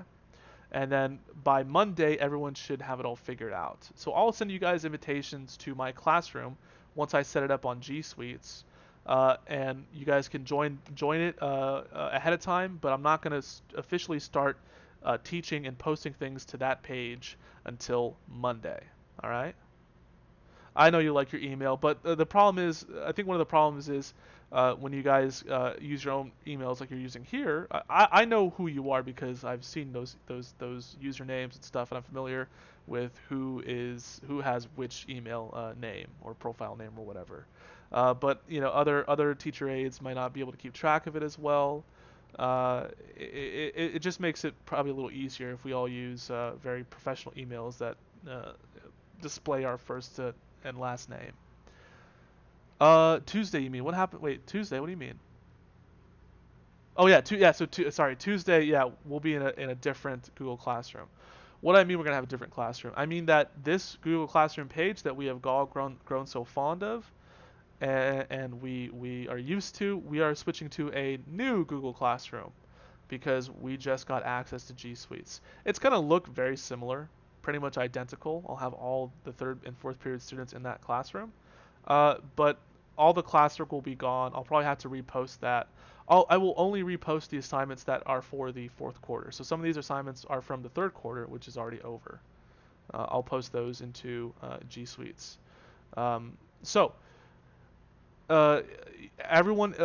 And then by Monday, everyone should have it all figured out. So I'll send you guys invitations to my classroom once I set it up on G Suites, and you guys can join it ahead of time. But I'm not going to officially start teaching and posting things to that page until Monday. All right. I know you like your email, but the problem is, I think one of the problems is when you guys use your own emails like you're using here. I know who you are because I've seen those usernames and stuff, and I'm familiar with who has which email name or profile name or whatever. But you know, other teacher aides might not be able to keep track of it as well. It just makes it probably a little easier if we all use very professional emails that uh, display our first and last name. Tuesday, you mean? What happened? Wait, Tuesday? What do you mean? Oh yeah, sorry, Tuesday. Yeah, we'll be in a different Google Classroom. What I mean, we're gonna have a different classroom. I mean that this Google Classroom page that we have all grown so fond of, and we are used to, we are switching to a new Google Classroom because we just got access to G Suites. It's gonna look very similar, pretty much identical. I'll have all the third and fourth period students in that classroom. But all the classwork will be gone. I'll probably have to repost that. I will only repost the assignments that are for the fourth quarter. So some of these assignments are from the third quarter, which is already over. I'll post those into G Suites. So uh, everyone,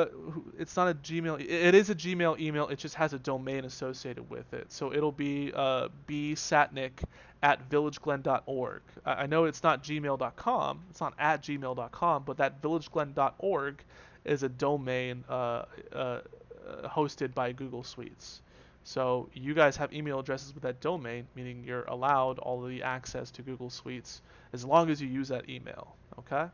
it's not a Gmail. It is a Gmail email. It just has a domain associated with it. So it'll be bsatnick@villageglen.org. I know it's not gmail.com. It's not at gmail.com, but that villageglen.org is a domain hosted by Google Suites. So you guys have email addresses with that domain, meaning you're allowed all of the access to Google Suites as long as you use that email. Okay?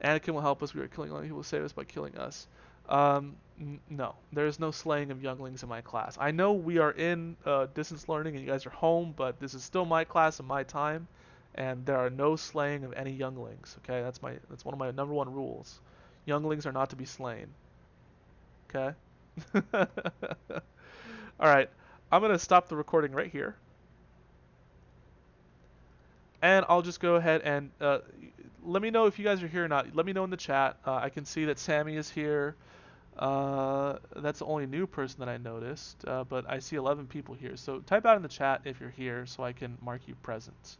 Anakin will help us. We are killing young. He will save us by killing us. No, there is no slaying of younglings in my class. I know we are in distance learning and you guys are home, but this is still my class and my time, and there are no slaying of any younglings. Okay, that's one of my number one rules. Younglings are not to be slain. Okay. All right, I'm gonna stop the recording right here. And I'll just go ahead and let me know if you guys are here or not. Let me know in the chat. I can see that Sammy is here. That's the only new person that I noticed, but I see 11 people here. So type out in the chat if you're here so I can mark you present.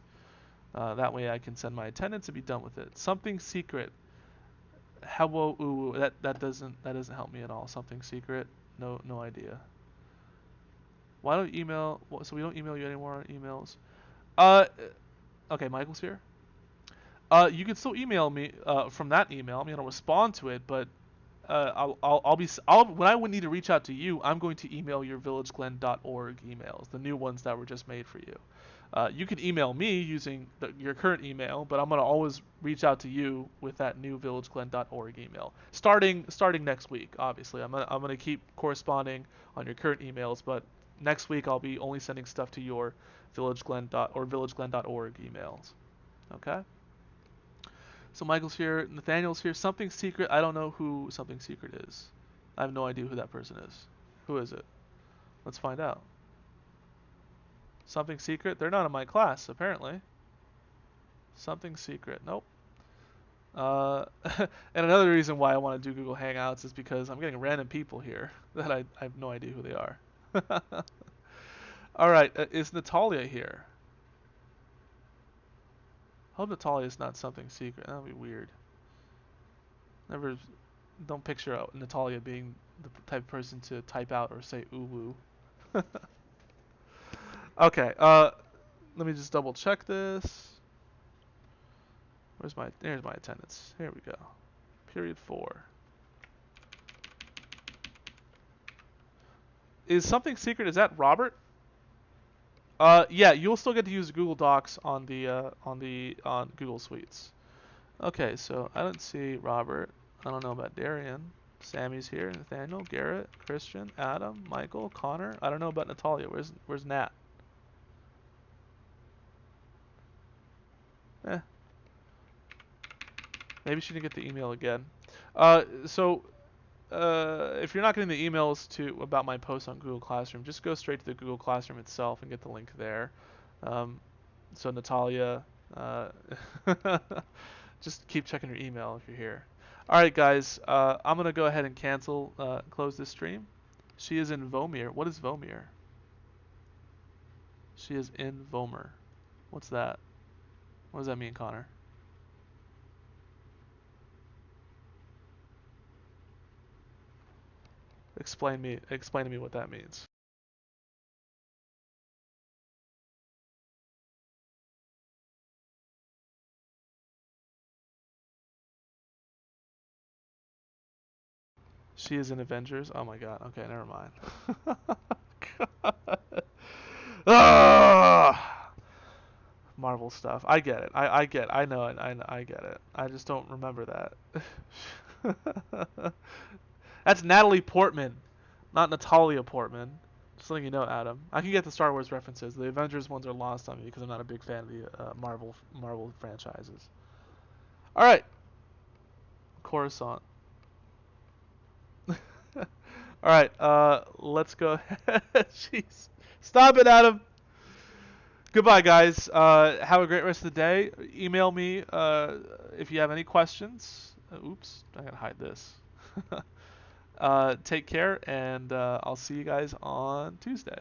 That way I can send my attendance and be done with it. Something secret. Hello, ooh, that doesn't help me at all. Something secret. No idea. Why don't you email? So we don't email you anymore on emails. Uh, Okay, Michael's here. You can still email me from that email. I'm gonna respond to it, but when I would need to reach out to you, I'm going to email your villageglen.org emails, the new ones that were just made for you. You can email me using your current email, but I'm gonna always reach out to you with that new villageglen.org email. Starting next week, obviously. I'm gonna keep corresponding on your current emails, but next week I'll be only sending stuff to your villageglen.org emails. Okay? So Michael's here, Nathaniel's here. Something secret. I don't know who something secret is. I have no idea who that person is. Who is it? Let's find out. Something secret? They're not in my class, apparently. Something secret. Nope. And another reason why I want to do Google Hangouts is because I'm getting random people here that I have no idea who they are. Alright, is Natalia here? Hope Natalia is not something secret. That would be weird. Don't picture Natalia being the type of person to type out or say ooh woo. Okay, let me just double check this. Here's my attendance. Here we go. Period 4. Is something secret, is that Robert? Yeah, you'll still get to use Google Docs on Google Suites. Okay, so I don't see Robert. I don't know about Darian. Sammy's here. Nathaniel, Garrett, Christian, Adam, Michael, Connor. I don't know about Natalia. Where's Nat? Eh. Maybe she didn't get the email again. So if you're not getting the emails to about my post on Google Classroom, just go straight to the Google Classroom itself and get the link there. So Natalia, uh, just keep checking your email if you're here. All right, guys. I'm gonna go ahead and close this stream. She is in Vomir. What is Vomir? She is in Vomer. What's that? What does that mean, Connor? Explain to me what that means. She is in Avengers. Oh my god. Okay, never mind. Ah! Marvel stuff. I get it. I get. I know it. I get it. I just don't remember that. That's Natalie Portman, not Natalia Portman. Just letting you know, Adam. I can get the Star Wars references. The Avengers ones are lost on me because I'm not a big fan of the Marvel franchises. All right, Coruscant. All right, let's go ahead. Jeez. Stop it, Adam. Goodbye, guys. Have a great rest of the day. Email me if you have any questions. Oops, I gotta hide this. Take care, and I'll see you guys on Tuesday.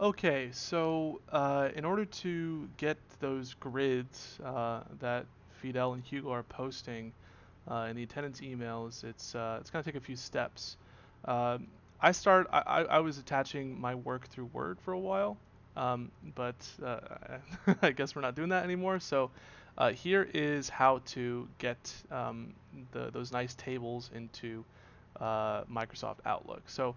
Okay, so in order to get those grids that Fidel and Hugo are posting in the attendance emails, it's gonna take a few steps. Um, I was attaching my work through Word for a while, but I guess we're not doing that anymore. So here is how to get those nice tables into Microsoft Outlook. So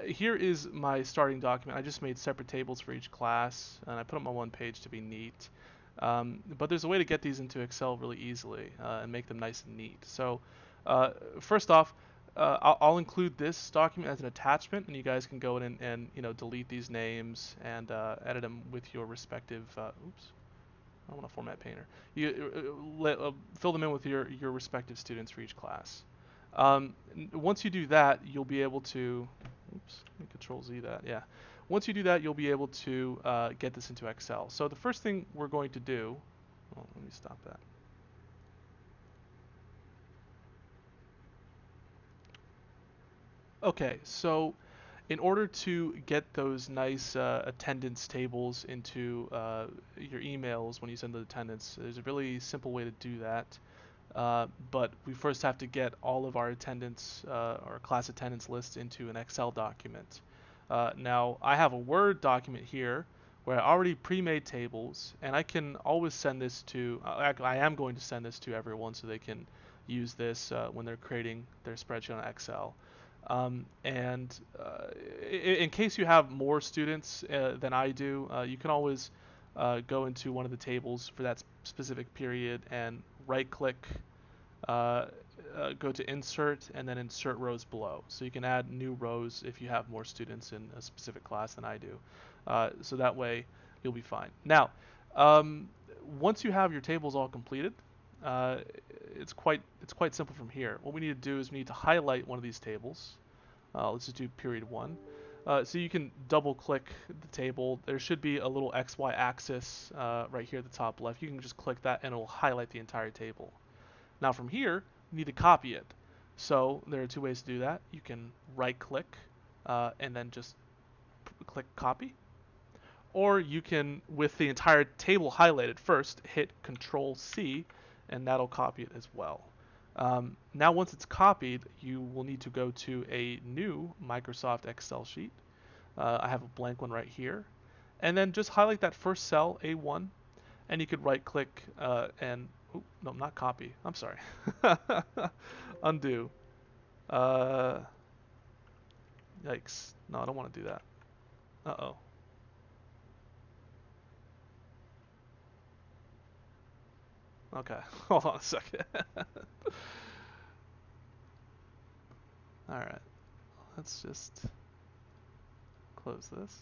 here is my starting document. I just made separate tables for each class, and I put them on one page to be neat. But there's a way to get these into Excel really easily and make them nice and neat. So first off, I'll include this document as an attachment, and you guys can go in and delete these names and edit them with your respective. Oops, I don't want to format Painter. Fill them in with your respective students for each class. Once you do that, you'll be able to. Oops, let me Control Z that. Yeah. Once you do that, you'll be able to get this into Excel. So the first thing we're going to do. Oh, let me stop that. Okay, so in order to get those nice attendance tables into your emails when you send the attendance, there's a really simple way to do that. But we first have to get all of our attendance, our class attendance list into an Excel document. Now, I have a Word document here where I already pre-made tables, and I can always send this to, I am going to send this to everyone so they can use this when they're creating their spreadsheet on Excel. And in case you have more students than I do, you can always go into one of the tables for that specific period and right-click, uh, go to Insert, and then Insert Rows Below. So you can add new rows if you have more students in a specific class than I do. So that way you'll be fine. Now, um, once you have your tables all completed, uh, it's quite simple from here. What we need to do is we need to highlight one of these tables. Let's just do period 1. So you can double click the table. There should be a little XY axis right here at the top left. You can just click that and it will highlight the entire table. Now from here, you need to copy it. So there are two ways to do that. You can right click and then just click copy. Or you can, with the entire table highlighted first, hit Control C and that'll copy it as well. Now once it's copied, you will need to go to a new Microsoft Excel sheet. I have a blank one right here. And then just highlight that first cell, A1, and you could right click and, oh, no, not copy. I'm sorry. Undo. Uh, Yikes. No, I don't want to do that. Uh-oh. Okay. Hold on a second. All right. Let's just close this.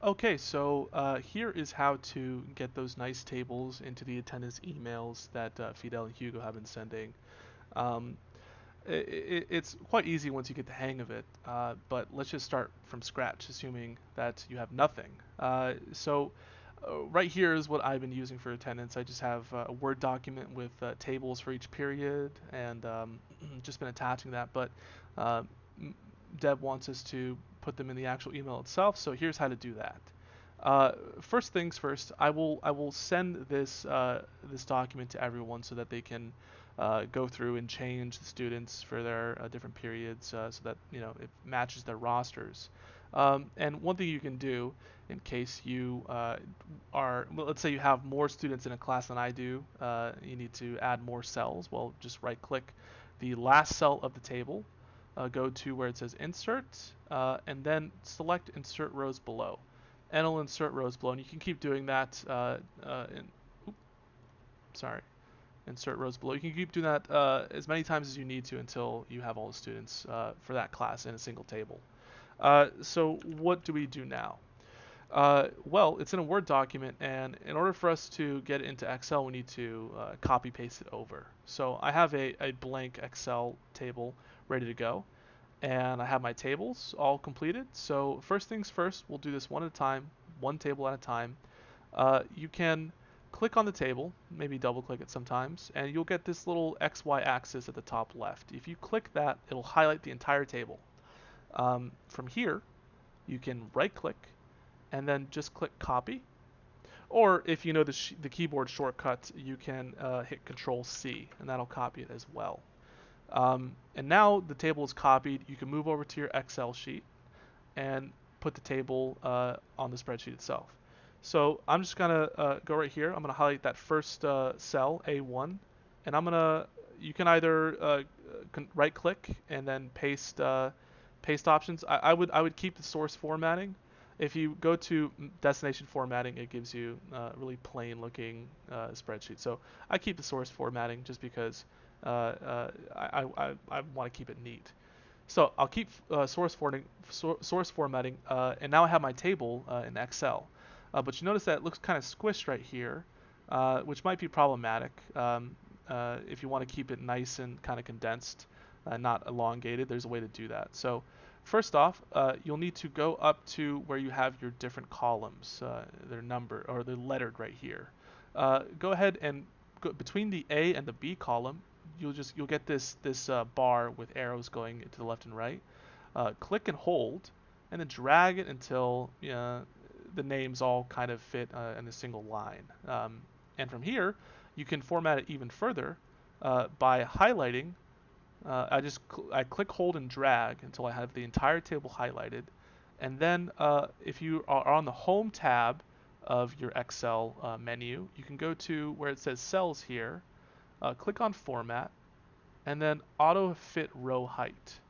Okay, so here is how to get those nice tables into the attendance emails that Fidel and Hugo have been sending. Um, it's quite easy once you get the hang of it, but let's just start from scratch, assuming that you have nothing. Right here is what I've been using for attendance. I just have a Word document with tables for each period, and just been attaching that. But uh, Deb wants us to put them in the actual email itself, so here's how to do that. First things first, I will send this document to everyone so that they can go through and change the students for their different periods so that it matches their rosters. And one thing you can do in case you well, let's say you have more students in a class than I do, you need to add more cells. Well, just right click the last cell of the table, go to where it says Insert, and then select Insert Rows Below. And it'll insert rows below, and you can keep doing that. Sorry, insert rows below. You can keep doing that as many times as you need to until you have all the students for that class in a single table. So what do we do now? Well, it's in a Word document, and in order for us to get it into Excel, we need to copy paste it over. So I have a blank Excel table ready to go, and I have my tables all completed. So first things first, we'll do this one at a time, one table at a time. You can click on the table, maybe double click it sometimes, and you'll get this little XY axis at the top left. If you click that, it'll highlight the entire table. From here, you can right click and then just click copy. Or if you know the keyboard shortcut, you can hit Control C, and that'll copy it as well. And now the table is copied. You can move over to your Excel sheet and put the table on the spreadsheet itself. So I'm just gonna go right here. I'm gonna highlight that first cell, A1, and you can either right click and then paste options. I would keep the source formatting. If you go to destination formatting, it gives you really plain looking spreadsheet. So I keep the source formatting just because I want to keep it neat. So I'll keep source formatting, and now I have my table in Excel. But you notice that it looks kind of squished right here, which might be problematic if you want to keep it nice and kind of condensed, not elongated. There's a way to do that. So first off, you'll need to go up to where you have your different columns. They're numbered or they're lettered right here. Go ahead and go between the A and the B column. You'll get this bar with arrows going to the left and right. Click and hold, and then drag it until the names all kind of fit in a single line. And from here, you can format it even further by highlighting. I click, hold, and drag until I have the entire table highlighted, and then if you are on the Home tab of your Excel menu, you can go to where it says Cells here. Click on Format, and then Auto Fit Row Height.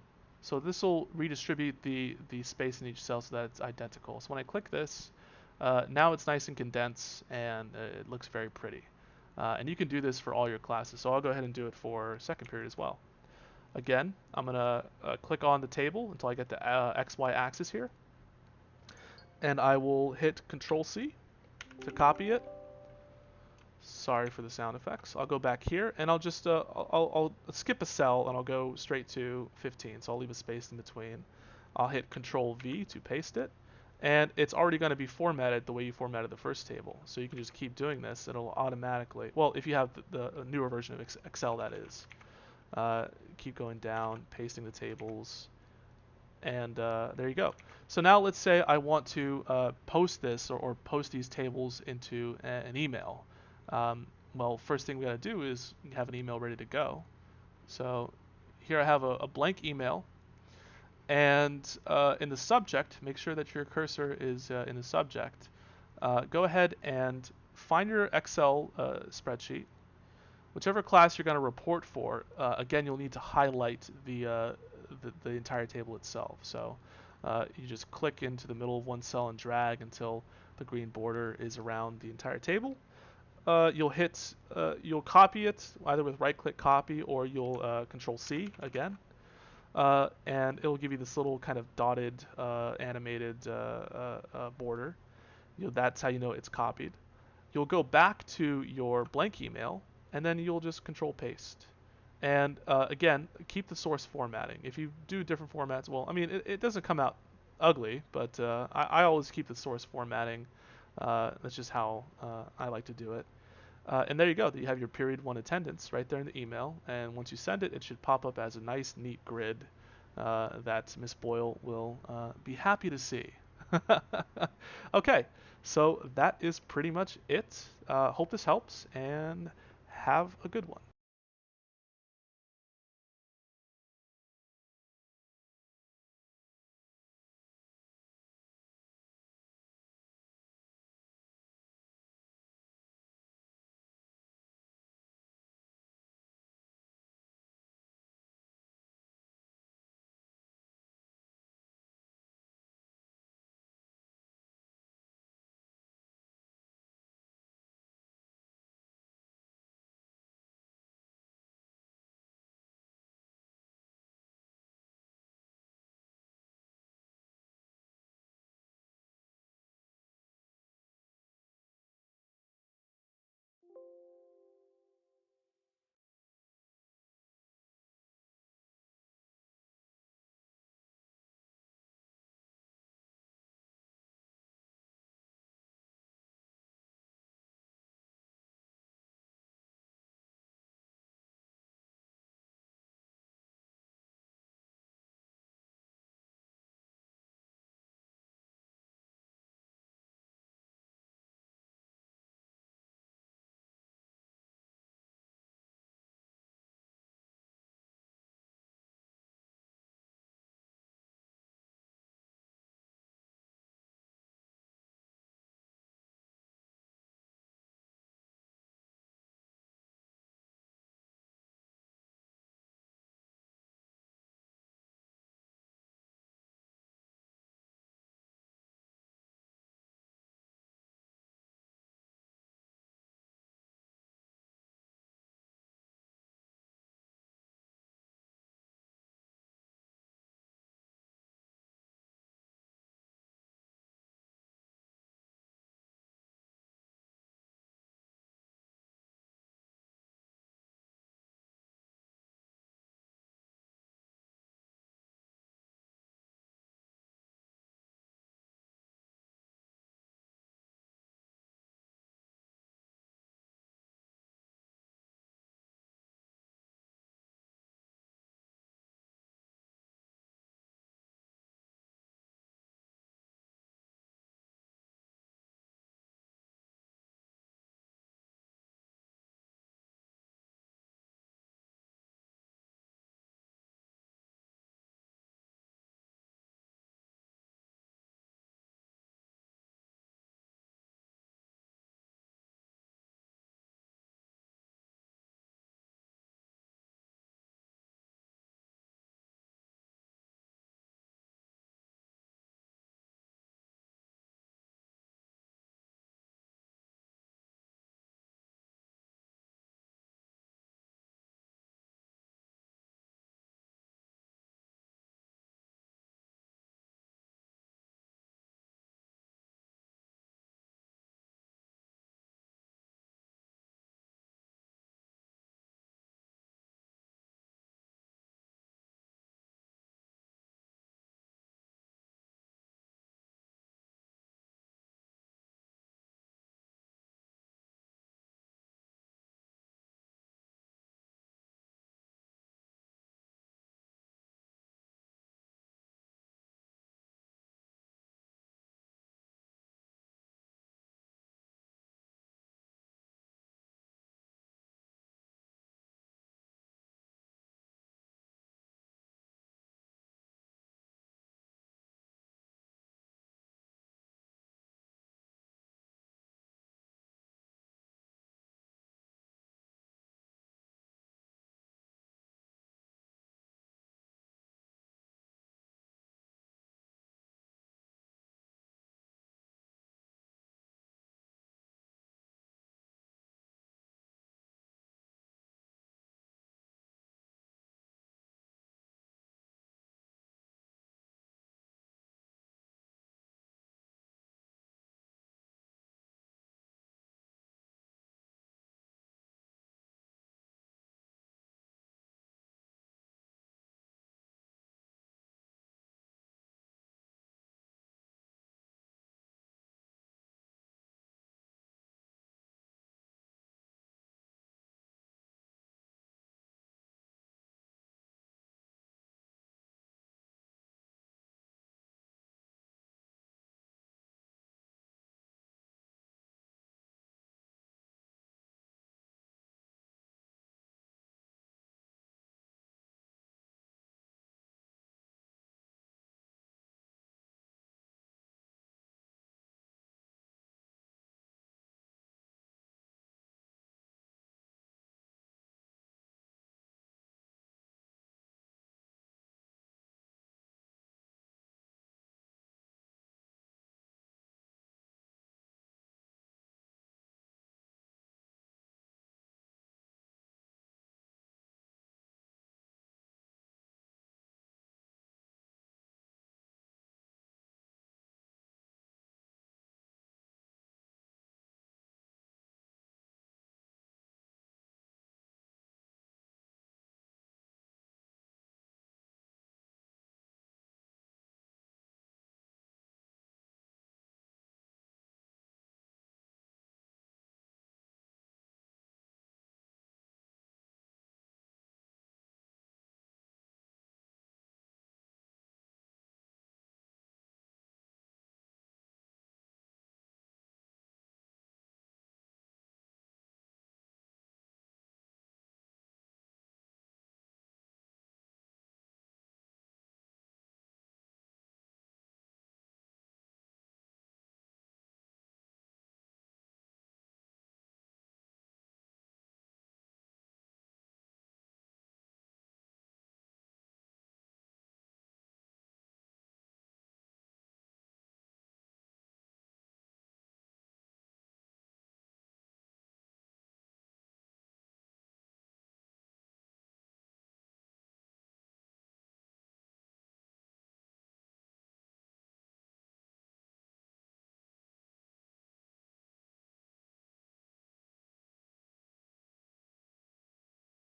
So this will redistribute the space in each cell so that it's identical. So when I click this, now it's nice and condensed, and it looks very pretty. And you can do this for all your classes. So I'll go ahead and do it for second period as well. Again, I'm going to click on the table until I get the XY axis here. And I will hit Control C to copy it. Sorry for the sound effects. I'll go back here and I'll just I'll skip a cell and I'll go straight to 15. So I'll leave a space in between. I'll hit Control V to paste it, and it's already going to be formatted the way you formatted the first table. So you can just keep doing this. It'll automatically, well, if you have the newer version of Excel, that is. Keep going down, pasting the tables, and there you go. So now let's say I want to post this or post these tables into an email. Well, first thing we got to do is have an email ready to go. So here I have a blank email, and in the subject, make sure that your cursor is in the subject. Go ahead and find your Excel spreadsheet. Whichever class you're going to report for, again, you'll need to highlight the entire table itself. So you just click into the middle of one cell and drag until the green border is around the entire table. You'll copy it either with right-click copy, or you'll Control C again, and it'll give you this little kind of dotted animated border. That's how you know it's copied. You'll go back to your blank email, and then you'll just Control paste. And again, keep the source formatting. If you do different formats, well, I mean, it doesn't come out ugly, but I always keep the source formatting. That's just how I like to do it. And there you go. You have your period 1 attendance right there in the email. And once you send it, it should pop up as a nice, neat grid that Miss Boyle will be happy to see. Okay, so that is pretty much it. Hope this helps, and have a good one.